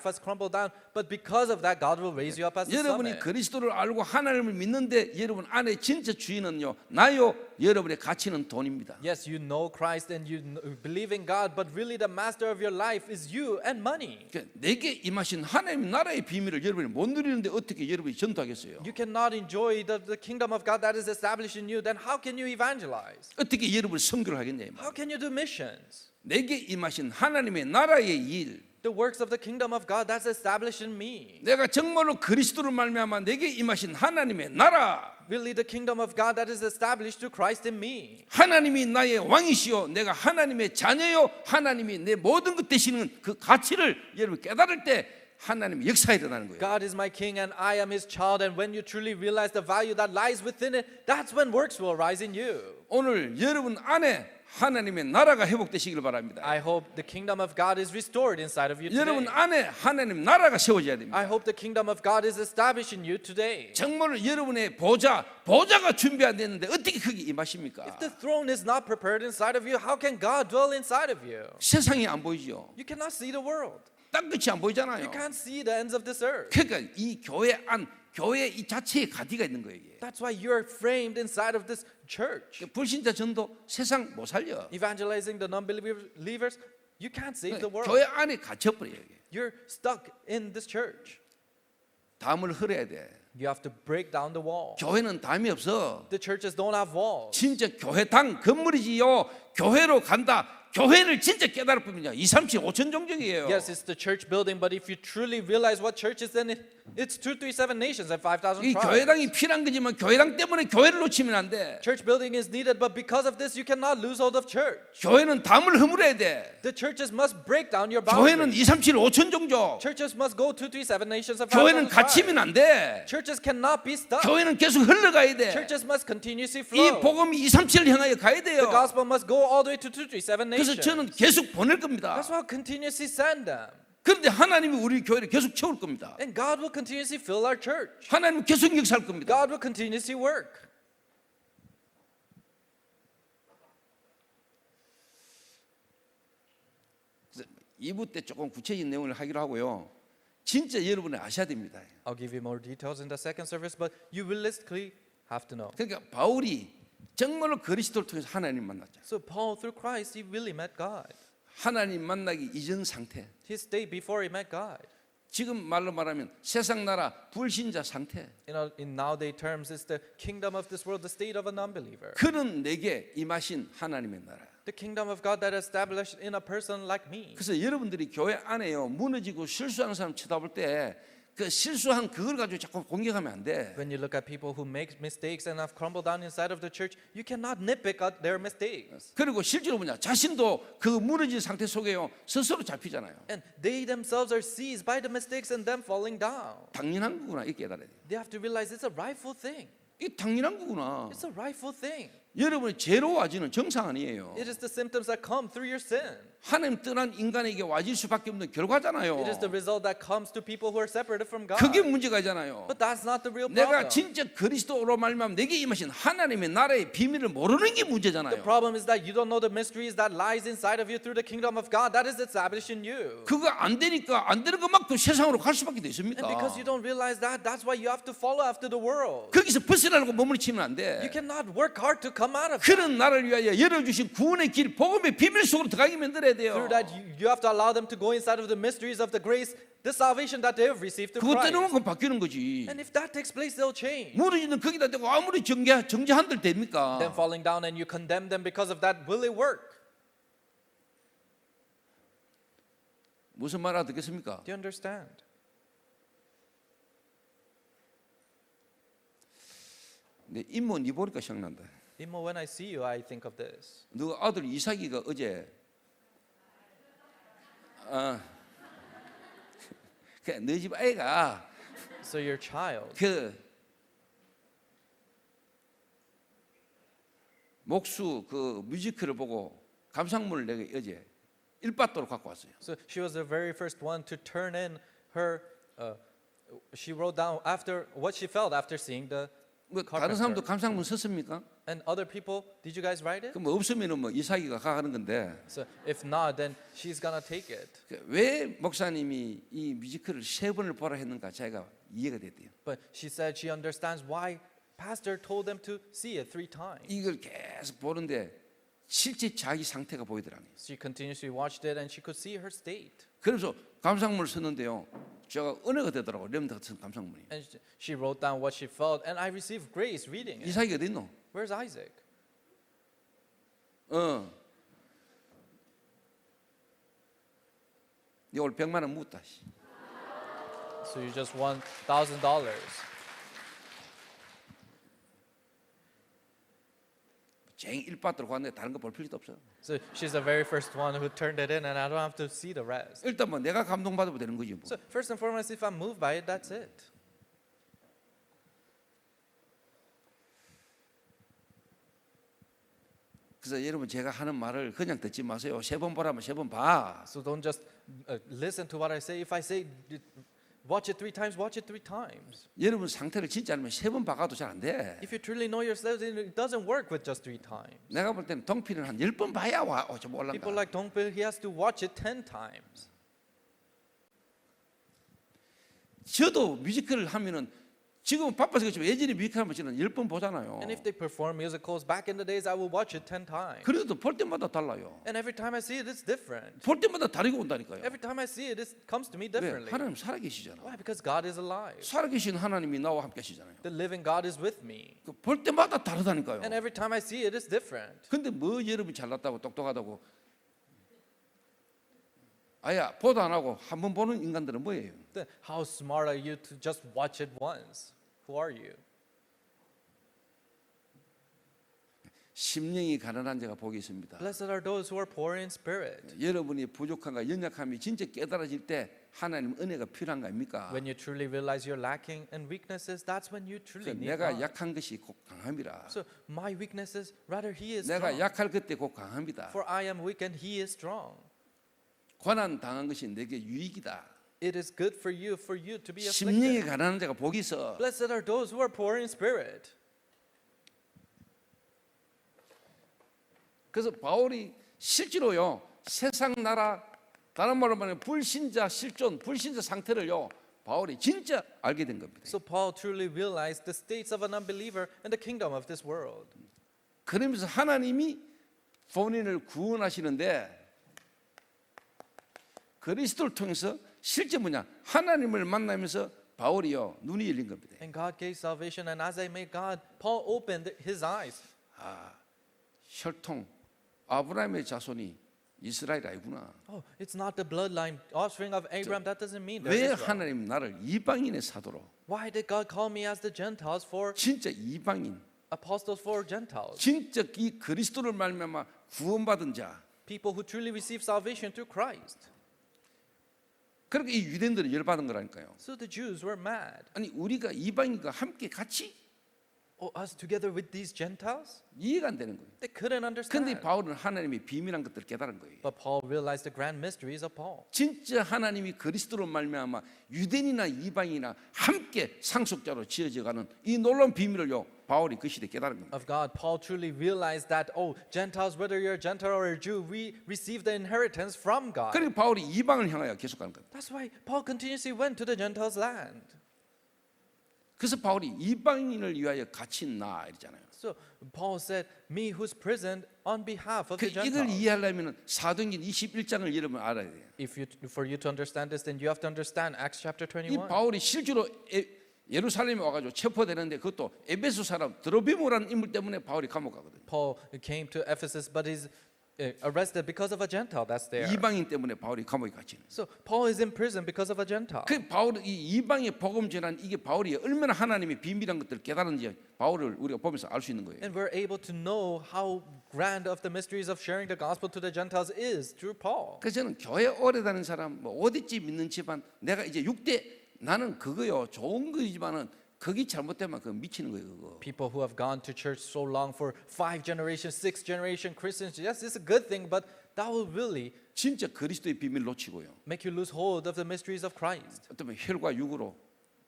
has crumbled down. But because of that, God will raise you up as the 여러분이 summit. 그리스도를 알고 하나님을 믿는데 여러분 안에 진짜 주인은요 나요 여러분의 가치는 돈입니다. Yes, you know Christ and you believe in God, but really the master of your life is you and money. 그러니까 내게 임하신 하나님 나라의 비밀을 여러분이 못 누리는데 어떻게 여러분이 전도하겠어요? You cannot enjoy the kingdom of God that is established in you. Then how can you evangelize? 어떻게 여러분이 선교를 하겠냐? How can you do missions? 내게 임하신 하나님의 나라의 일, The works of the kingdom of God that's established in me. 내가 정말로 그리스도를 말미암아 내게 임하신 하나님의 나라, Really the kingdom of God that is established through Christ in me. 하나님이 나의 왕이시요 내가 하나님의 자녀요 하나님이 내 모든 것 되시는 그 가치를 여러분 깨달을 때 하나님의 역사가 일어나는 거예요. God is my king and I am his child, and when you truly realize the value that lies within it, that's when works will arise in you. 오늘 여러분 안에 하나님의 나라가 회복되시길 바랍니다. I hope the kingdom of God is restored inside of you 여러분 today. 안에 하나님 나라가 세워져야 됩니다. I hope the kingdom of God is established in you today. 정말로 여러분의 보좌가 준비 안 됐는데 어떻게 거기 임하십니까? If the throne is not prepared inside of you, how can God dwell inside of you? 세상이 안 보이죠. You cannot see the world. 땅끝이 안 보이잖아요. You can't see the ends of this earth. 그러니까 이 교회 이 자체에 가디가 있는 거예요. 이게. That's why you're framed inside of this church. 불신자 전도 세상 못 살려. Evangelizing the non-believers, you can't save the world. 교회 안에 갇혀버려요. 이게. You're stuck in this church. 담을 흘려야 돼. You have to break down the wall. 교회는 담이 없어. The churches don't have walls. 진짜 교회당 건물이지요. 교회로 간다. 교회를 진짜 깨달을 뿐이냐. 2, 3, 7, 5천 종족이에요. Yes, it's the church building, but if you truly realize what church is, then it's 2, 3, 7 nations and 5,000 이 tribes. 교회당이 필요한 거지만 교회당 때문에 교회를 놓치면 안 돼. Church building is needed, but because of this, you cannot lose hold of church. 교회는 담을 허물어야 돼. The churches must break down your 교회는 boundaries. 2, 3, 7, 5천 종족. Churches must go 2, 3, 7 nations and 교회는 5,000 갇히면 tribes. 안 돼. Churches cannot be stuck. 교회는 계속 흘러가야 돼. Churches must continuously 이 flow. 복음이 2, 3, 7을 향하여 가야 돼요. The gospel must go all the way to 2, 3, 7 그래서 nations. 저는 계속 보낼 겁니다. That's why I'll continuously send them. 그런데 하나님이 우리 교회를 계속 채울 겁니다. And God will continuously fill our church. 하나님은 계속 역사할 겁니다. God will continuously work. 그래서 2부 때 조금 구체적인 내용을 하기로 하고요. 진짜 여러분이 아셔야 됩니다. I'll give you more details in the second service, but you realistically have to know. 그러니까 바울이 정말로 그리스도를 통해서 하나님 만났죠. So Paul, through Christ, he really met God. 하나님 만나기 이전 상태. His state before he met God. 지금 말로 말하면 세상 나라 불신자 상태. In nowadays terms, it's the kingdom of this world, the state of a non-believer. 그는 내게 임하신 하나님의 나라. The kingdom of God that is established in a person like me. 그래서 여러분들이 교회 안에요 무너지고 실수하는 사람 쳐다볼 때 그 실수한 그걸 가지고 자꾸 공격하면 안 돼. When you look at people who make mistakes and have crumbled down inside of the church, you cannot nitpick at their mistakes. 그리고 실제로 뭐냐 자신도 그 무너진 상태 속에요 스스로 잡히잖아요. And they themselves are seized by the mistakes and them falling down. 당연한 거구나 이 깨달아야 돼. They have to realize it's a rightful thing. 이 당연한 거구나. It's a rightful thing. 여러분의 죄로 와지는 정상 아니에요. It is the symptoms that come through your sin. 하나님 떠난 인간에게 와질 수밖에 없는 결과잖아요. It is the result that comes to people who are separated from God. 그게 문제가잖아요. But that's not the real 내가 problem. 진짜 그리스도로 말미암아 내게 임하신 하나님의 나라의 비밀을 모르는 게 The 문제잖아요. problem is that you don't know the mysteries that lies inside of you through the kingdom of God that is established in you. 그거 안 되니까 안 되는 것만큼 세상으로 갈 수밖에 돼 있습니까? And because you don't realize that, that's why you have to follow after the world. 거기서 벗어나려고 몸을 치면 안 돼. You cannot work hard to come out of that. 그런 나를 위하여 열어주신 구원의 길, 복음의 비밀 속으로 들어가게 만들어야 돼요. Through that, you have to allow them to go inside of the mysteries of the grace, the salvation that they have received through 그거 Christ. 떼놓으면 바뀌는 거지. And if that takes place, they'll change. 무너지는 거기다 대고 아무리 정죄한들 됩니까? Them falling down and you condemn them because of that, will it work? 무슨 말 알아듣겠습니까? Do you understand? 내 임모 니 보니까 생각난다. Even when I see you, I think of this. 너 아들 이삭이가 어제 너희 집 아이가 So your child, 그 목수 그 뮤지컬을 보고 감상문을 내가 어제 일바도로 갖고 왔어요. so she was the very first one to turn in her. She wrote down after what she felt after seeing the. 뭐 다른 사람도 감상문 썼습니까? And other people, did you guys write it? 그럼 없으면은 뭐 이삭이가 가는 건데 So if not, then she's gonna take it. 왜 목사님이 이 뮤지컬을 3번을 보라 했는가 자기가 이해가 됐대요. But she said she understands why pastor told them to see it 3 times. 이걸 계속 보는데 실제 자기 상태가 보이더라고요. She continuously watched it and she could see her state. 그래서 감상문을 썼는데요. 제가 은혜가 되더라고요. 렘드 같은 감상문이. And she wrote down what she felt, and I received grace reading it. 이삭이 어디 있노? Where's Isaac? 니 오늘 100만 원 묻다. So you just won $1,000. 쟁 일바도로 갔는데 다른 거 볼 필요도 없어. So she's the very first one who turned it in, and I don't have to see the rest. 일단 뭐 내가 감동받으면 되는 거지 뭐. So first and foremost, if I'm moved by it, that's it. 그래서 여러분 제가 하는 말을 그냥 듣지 마세요. 3번 보라면 3번 봐. So don't just listen to what I say. If I say watch it 3 times, watch it 3 times. 여러분 상태를 진짜 알면 3번 봐가도 잘 안 돼. If you truly know yourself, then it doesn't work with just 3 times. 내가 볼 때는 동필은 한 10번 봐야 와. 좀 올라가. People like Dongpil, he has to watch it 10 times. 저도 뮤지컬을 하면은 지금 바빠서 그렇지만 예전에 뮤지컬 하면 저는 10번 보잖아요. And if they perform musicals back in the days, I will watch it 10 times. 그래도 볼 때마다 달라요. And every time I see it, it's different. 볼 때마다 다르게 온다니까요. Every time I see it, it comes to me 왜? differently. 하나님 살아계시잖아. Why? Because God is alive. 살아계신 하나님이 나와 함께 하시잖아요. The living God is with me. 그 볼 때마다 다르다니까요. And every time I see it, it's different. 근데 뭐 여러분이 잘났다고 똑똑하다고 아야 보도 안 하고 한 번 보는 인간들은 뭐예요? Then how smart are you to just watch it once? Who are you? 심령이 가난한 자가 복이 있습니다. Blessed are those who are poor in spirit. 여러분이 부족함과 연약함이 진짜 깨달아질 때 하나님 은혜가 필요한 거 아닙니까? When you truly realize you're lacking in weaknesses, that's when you truly need 내가 God. 약한 것이 곧 강함이라. So my weaknesses, rather He is 내가 strong. 약할 그때 곧 강합니다. For I am weak and He is strong. 고난 당한 것이 내게 유익이다. It is good for you to be 심령이 afflicted. 가난한 자가 복이 있어. Blessed are those who are poor in spirit. 그래서 바울이 실제로요 세상 나라 다른 말로 말하면 불신자 실존 불신자 상태를요 바울이 진짜 알게 된 겁니다. So Paul truly realized the states of an unbeliever in the kingdom of this world. 그러면서 하나님이 본인을 구원하시는데 그리스도를 통해서 실제 뭐냐 하나님을 만나면서 바울이요 눈이 열린 겁니다. And God gave salvation, and as I made God, Paul opened his eyes. 혈통 아브라함의 자손이 이스라엘 아니구나. Oh, it's not the bloodline offspring of Abraham. That doesn't mean they're 왜 Israel. 하나님 나를 이방인의 사도로 Why did God call me as the Gentiles for 진짜 이방인 apostles for Gentiles? 진짜 이 그리스도를 말미암아 구원받은 자 People who truly receive salvation through Christ. 그러니까 이 유대인들은 열받은 거라니까요. So the Jews were mad. 아니 우리가 이방인과 함께 같이 us together with these Gentiles? 이해가 안 되는 거예요. They couldn't 근데 understand. 바울은 하나님의 비밀한 것들을 깨달은 거예요. But Paul realized the grand mysteries of Paul. 진짜 하나님이 그리스도로 말미암아 유대인이나 이방인이나 함께 상속자로 지어져가는 이 놀라운 비밀을요 바울이 그 시대에 깨달은 겁니다. Of God, Paul truly realized that, Gentiles, whether you're a Gentile or a Jew, we receive the inheritance from God. 그리고 바울이 이방을 향하여 계속 가는 겁니다. That's why Paul continuously went to the Gentiles' land. 그래서 바울이 이방인을 위하여 갇힌 나 이러잖아요. So Paul said, me who's prisoned on behalf of the 이걸 Gentiles. 이해하려면 사도행전 21장을 여러분 알아야 돼요. For you to understand this, then you have to understand Acts chapter 이 21. 바울이 실제로 예루살렘에 와가지고 체포되는데 그것도 에베소 사람 드로비모라는 인물 때문에 바울이 감옥 가거든요. Paul came to Ephesus, but he's arrested because of a Gentile that's there. 이방인 때문에 바울이 감옥에 갇히는. So Paul is in prison because of a Gentile. 그 바울 이 이방의 복음 전환 이게 바울이 얼마나 하나님의 비밀한 것들을 깨달은지 바울을 우리가 보면서 알 수 있는 거예요. And we're able to know how grand of the mysteries of sharing the gospel to the Gentiles is through Paul. 그래서 저는 교회 오래 다니는 사람 뭐 어디쯤 믿는 집안 내가 이제 6대 나는 그거요 좋은 거지만은 그게 잘못되면 그 미치는 거예요 그거. People who have gone to church so long for 5 generations, 6 generation Christians, yes, it's a good thing, but that will really 진짜 그리스도의 비밀 놓치고요. make you lose hold of the mysteries of Christ. 어떤 혈과 육으로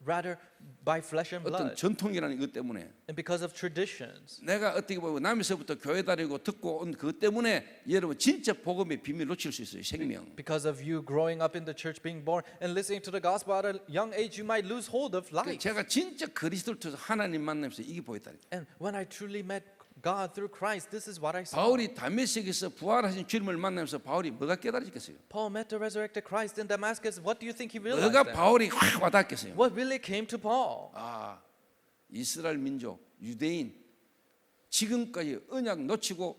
Rather by flesh and 어떤 blood 전통이라는 것 때문에 and because of traditions. 내가 어떻게 보면 남에서부터 교회 다니고 듣고 온 그것 때문에 여러분 진짜 복음의 비밀 놓칠 수 있어요 생명. Because of you growing up in the church, being born and listening to the gospel at a young age, you might lose hold of life. 제가 진짜 그리스도를 통해서 하나님 만나면서 이게 보였다니까. And when I truly met God through Christ, this is what I saw. 바울이 다메섹에서 부활하신 주님을 만나면서 바울이 뭐가 깨달아졌겠어요? Paul met the resurrected Christ in Damascus. What do you think he realized? 뭐가 then? 바울이 확 와닿겠어요? What really came to Paul? 아, 이스라엘 민족, 유대인 지금까지 언약 놓치고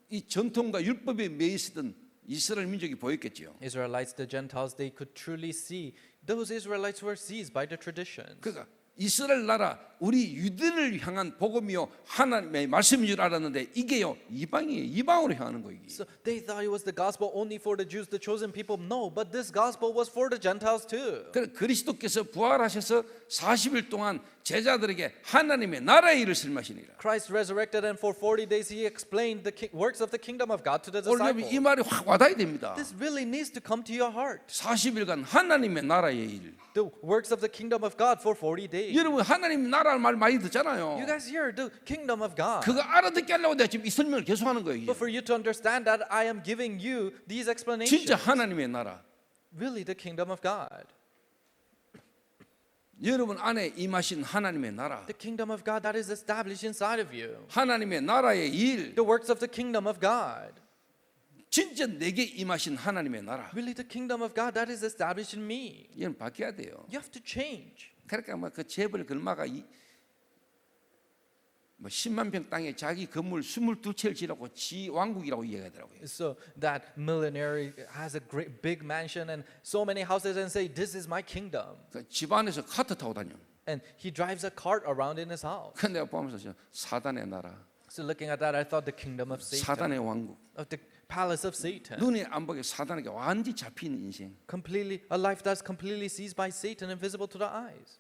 이 전통과 율법에 매여 있었던 이스라엘 민족이 보였겠지요. Israelites, the Gentiles, they could truly see those Israelites were seized by the traditions. 그러니까 이스라엘 나라 우리 유대를 향한 복음이요 하나님의 말씀인 줄 알았는데 이게요 이방이에요. 이방으로 향하는 거예요. So they thought it was the gospel only for the Jews, the chosen people. No, but this gospel was for the Gentiles too. 그래서 그리스도께서 부활하셔서 40일 동안 제자들에게 하나님의 나라의 일을 설명하시니라. Christ resurrected, and for 40 days he explained the works of the kingdom of God to the 오늘 disciples. 이 말이 확 와닿아야 됩니다. This really needs to come to your heart. 40일간 하나님의 나라의 일. The works of the kingdom of God for 40 days. 여러분 하나님 나라를 말 많이 You 듣잖아요. guys hear the kingdom of God. 그거 알아듣게 하려고 내가 지금 이 설명을 계속하는 거예요. But for you to understand that, I am giving you these explanations. 진짜 하나님의 나라. Really the kingdom of God. 여러분 안에 임하신 하나님의 나라. The kingdom of God that is established inside of you. 하나님의 나라의 일. The works of the kingdom of God. 진짜 내게 임하신 하나님의 나라. Really the kingdom of God that is established in me. 이건 바뀌어야 돼요. You have to change. 그러니까 그 재벌 글마가 뭐 10만 평 땅에 자기 건물 22채를 지라고 지 왕국이라고 이야기하더라고요. So that millionaire has a great big mansion and so many houses and say, this is my kingdom. 그 집안에서 카트 타고 다녀. And he drives a cart around in his house. 그 내가 보면서 진짜 사단의 나라, So looking at that, I thought the kingdom of Satan, 사단의 왕국. of the palace of Satan. 눈에 안 보게 사단에게 완전히 잡힌 인생. Completely, a life that's completely seized by Satan, invisible to the eyes.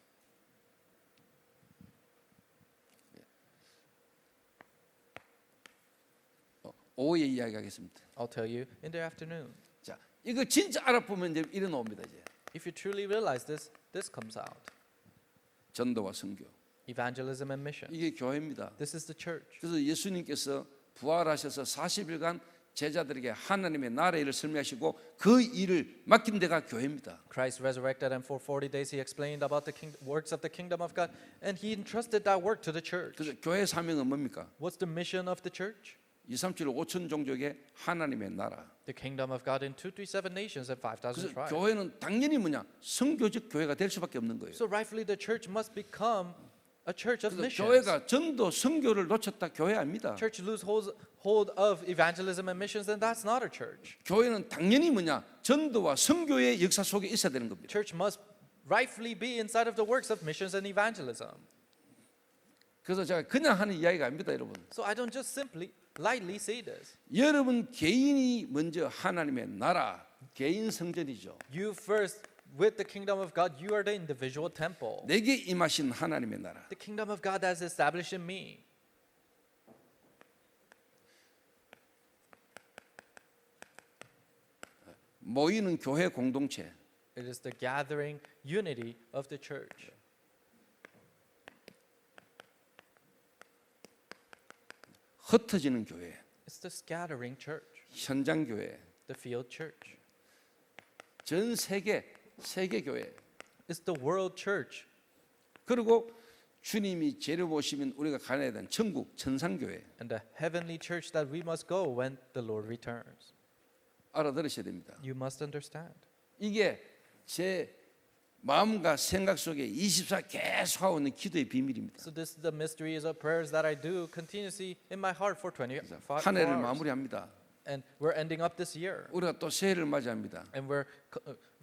오후에 이야기하겠습니다. I'll tell you in the afternoon. 자, 이거 진짜 알아보면 이제 이래 나옵니다. 이제 If you truly realize this, this comes out. 전도와 선교. Evangelism and mission. 이게 교회입니다. This is the church. 그래서 예수님께서 부활하셔서 40일간 제자들에게 하나님의 나라의 일을 설명하시고 그 일을 맡긴 데가 교회입니다. Christ resurrected, and for 40 days he explained about the works of the kingdom of God, and he entrusted that work to the church. 그래서 교회 사명은 뭡니까? What's the mission of the church? 237 5천 종족의 하나님의 나라. The kingdom of God in 237 nations and 5,000 그래서 tribes. 교회는 당연히 뭐냐? 선교적 교회가 될 수밖에 없는 거예요. So rightfully the church must become a church of 그래서 missions. 교회가 전도 선교를 놓쳤다 교회 아닙니다. Church lose hold of evangelism and missions, then that's not a church. 교회는 당연히 뭐냐? 전도와 선교의 역사 속에 있어야 되는 겁니다. Church must rightfully be inside of the works of missions and evangelism. 그래서 제가 그냥 하는 이야기가 아닙니다, 여러분. So I don't just simply lightly say this. 여러분 개인이 먼저 하나님의 나라, 개인 성전이죠. You first with the kingdom of God, you are the individual temple. 내게 임하신 하나님의 나라. The kingdom of God that is established in me. 모이는 교회 공동체. It is the gathering unity of the church. 흩어지는 교회. It's the scattering church, 현장 교회. the field church. 전 세계 교회. It's the world church. 그리고 주님이 재려 보시면 우리가 가야 되는 천국 천상 교회. And the heavenly church that we must go when the Lord returns. 알아들으셔야 됩니다. You must understand. 이게 제 마음과 생각 속에 24 계속 하고 있는 기도의 비밀입니다. So this is the mysteries of prayers that I do continuously in my heart for 25 한 해를 hours. 마무리합니다. And we're ending up this year. 우리가 또 새해를 맞이합니다. And we're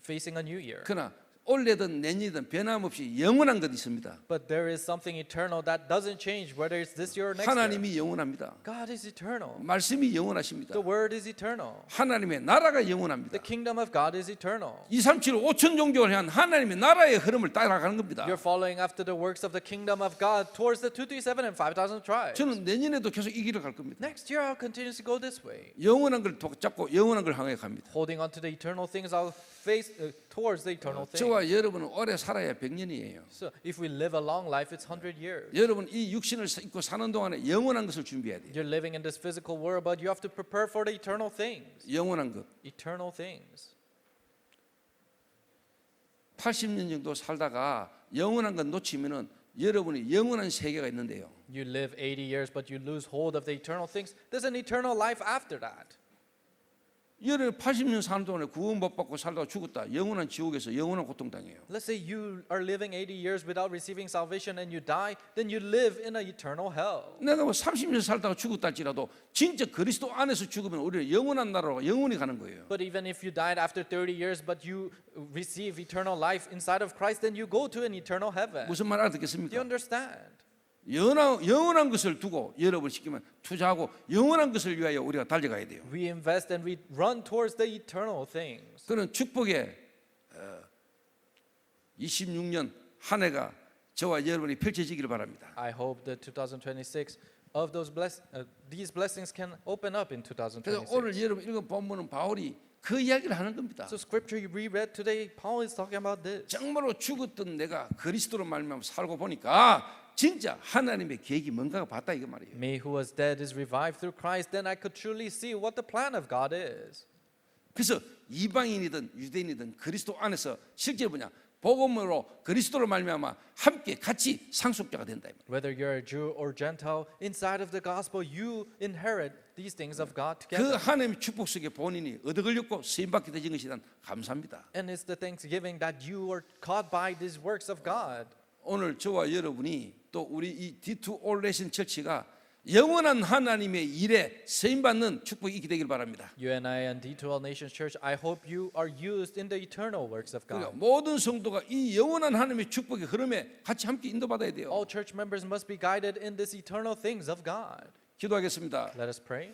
facing a new year. 그러나 올해든 내년이든 변함없이 영원한 것 있습니다. But there is something eternal that doesn't change whether it's this year or next year. 하나님이 영원합니다. God is eternal. 말씀이 영원하십니다. The word is eternal. 하나님의 나라가 영원합니다. The kingdom of God is eternal. 237 5천 종교를 향한 하나님의 나라의 흐름을 따라가는 겁니다. You're following after the works of the kingdom of God towards the 237 and 5,000 tribes. 저는 내년에도 계속 이 길을 갈 겁니다. Next year I'll continue to go this way. 영원한 걸 잡고 영원한 걸 향해 갑니다. Holding on to the eternal things, I'll face towards the eternal things. 저와 여러분은 오래 살아야 100년이에요. So if we live a long life, it's 100 years. 여러분 이 육신을 입고 사는 동안에 영원한 것을 준비해야 돼요. You're living in this physical world, but you have to prepare for the eternal things. 영원한 것. Eternal things. 80년 정도 살다가 영원한 것 놓치면은 여러분이 영원한 세계가 있는데요. You live 80 years, but you lose hold of the eternal things. There's an eternal life after that. 여러분 80년 사는 동안에 구원 못 받고 살다가 죽었다. 영원한 지옥에서 영원한 고통 당해요. Let's say you are living 80 years without receiving salvation and you die, then you live in an eternal hell. 내가 뭐 30년 살다가 죽었다 할지라도 진짜 그리스도 안에서 죽으면 우리는 영원한 나라로 영원히 가는 거예요. But even if you died after 30 years, but you receive eternal life inside of Christ, then you go to an eternal heaven. 무슨 말 Do you 알아듣겠습니까? understand? 영원한 것을 두고 여러분 시키면 투자하고 영원한 것을 위하여 우리가 달려가야 돼요. We invest and we run towards the eternal things. 그런 축복의 26년 한 해가 저와 여러분이 펼쳐지기를 바랍니다. I hope that 2026 of these blessings can open up in 그래서 2026. 오늘 여러분 읽은 본문은 바울이 그 이야기를 하는 겁니다. So scripture you reread today, Paul is talking about this. 정말로 죽었던 내가 그리스도로 말미암아 살고 보니까 진짜 하나님의 계획이 뭔가가 봤다 이거 말이에요. Me who was dead is revived through Christ, then I could truly see what the plan of God is. 그래서 이방인이든 유대인이든 그리스도 안에서 실제 뭐냐 복음으로 그리스도로 말미암아 함께 같이 상속자가 된다. Whether you're a Jew or Gentile, inside of the gospel, you inherit these things of God 그 together. 하나님의 축복 속에 본인이 얻어 걸렸고 쓰임받게 되신 것에 대한 감사합니다. And it's the thanksgiving that you were caught by these works of God. 오늘 저와 여러분이 또 우리 이 D2 All Nation 처치가 영원한 하나님의 일에 쓰임받는 축복이 있게 되길 바랍니다. You and I and D2L Nations Church, I hope you are used in the eternal works of 그러니까 God. 모든 성도가 이 영원한 하나님의 축복의 흐름에 같이 함께 인도받아야 돼요. All church members must be guided in these eternal things of God. 기도하겠습니다. Let us pray.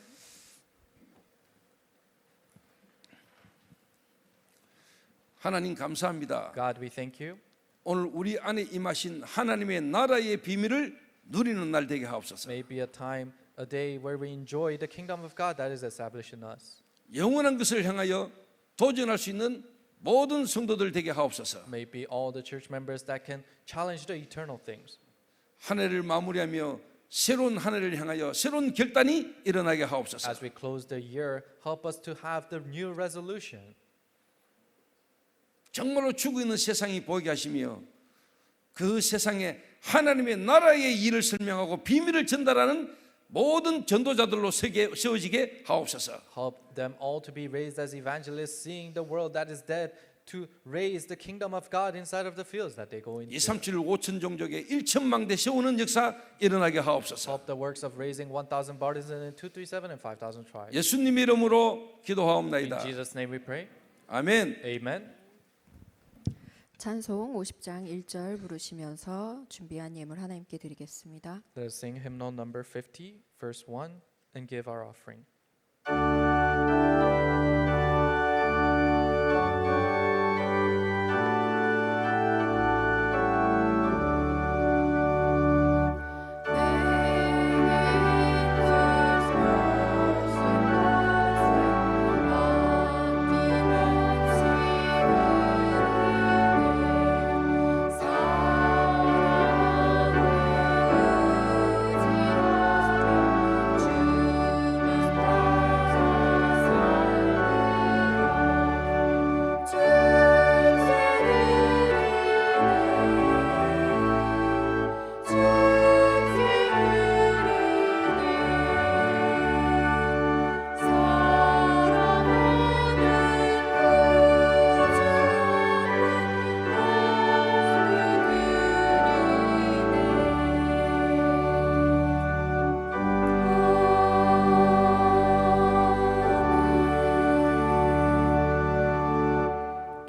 하나님 감사합니다. God, we thank you. 오늘 우리 안에 임하신 하나님의 나라의 비밀을 누리는 날 되게 하옵소서. May be a time, a day where we enjoy the kingdom of God that is established in us. 영원한 것을 향하여 도전할 수 있는 모든 성도들 되게 하옵소서. May be all the church members that can challenge the eternal things. 한 해를 마무리하며 새로운 한 해를 향하여 새로운 결단이 일어나게 하옵소서. As we close the year, help us to have the new resolution. 정말로 죽어 있는 세상이 보이게 하시며 그 세상에 하나님의 나라의 일을 설명하고 비밀을 전달하는 모든 전도자들로 세워지게 하옵소서. Help them all to be raised as evangelists, seeing the world that is dead, to raise the kingdom of God inside of the fields that they go into. 237 5천 종족의 1천망대 세우는 역사 일어나게 하옵소서. Help the works of raising 1,000 partisans in 237 and 5,000 tribes. 예수님 이름으로 In 기도하옵나이다. Jesus' name we pray. 아멘. Amen. 찬송 50장 1절 부르시면서 준비한 예물 하나님께 드리겠습니다. Let us sing hymnal number 50, verse 1, and give our offering.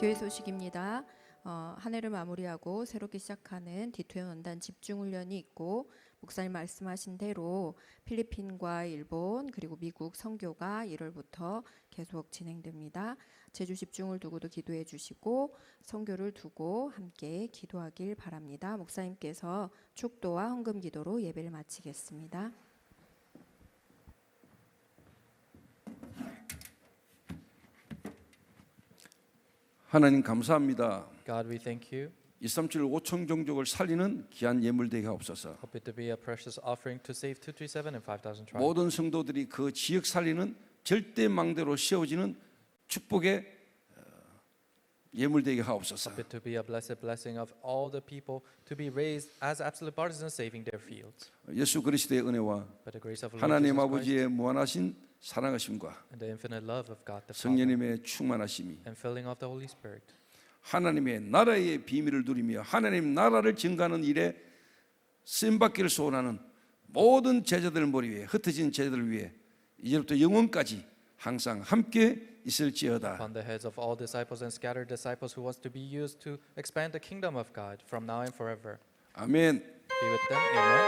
교회 소식입니다. 한 해를 마무리하고 새롭게 시작하는 디토연 원단 집중훈련이 있고 목사님 말씀하신 대로 필리핀과 일본 그리고 미국 선교가 1월부터 계속 진행됩니다. 제주 집중을 두고도 기도해 주시고 선교를 두고 함께 기도하길 바랍니다. 목사님께서 축도와 헌금 기도로 예배를 마치겠습니다. 하나님 감사합니다. God, we thank you. 237 5천 종족을 살리는 귀한 예물 되게 하옵소서. Help it to be a precious offering to save 237 and 5,000 tribes. 모든 성도들이 그 지역 살리는 절대망대로 세워지는 축복의 예물 되게 하옵소서. Help it to be a blessed blessing of all the people to be raised as absolute partisans saving their fields. 예수 그리스도의 은혜와 By the grace of Lord 하나님 Jesus Christ 아버지의 무한하신 사랑하심과 and the infinite love of God the Father 성령님의 충만하심이 and filling of the Holy Spirit 하나님의 나라의 비밀을 누리며 하나님 나라를 증가하는 일에 쓰임받기를 소원하는 모든 제자들 머리 위에 흩어진 제자들을 위해 이제부터 영원까지 항상 함께 있을지어다. upon the heads of all disciples and scattered disciples who was to be used to expand the kingdom of God from now and forever. 아멘. Be with them. Amen.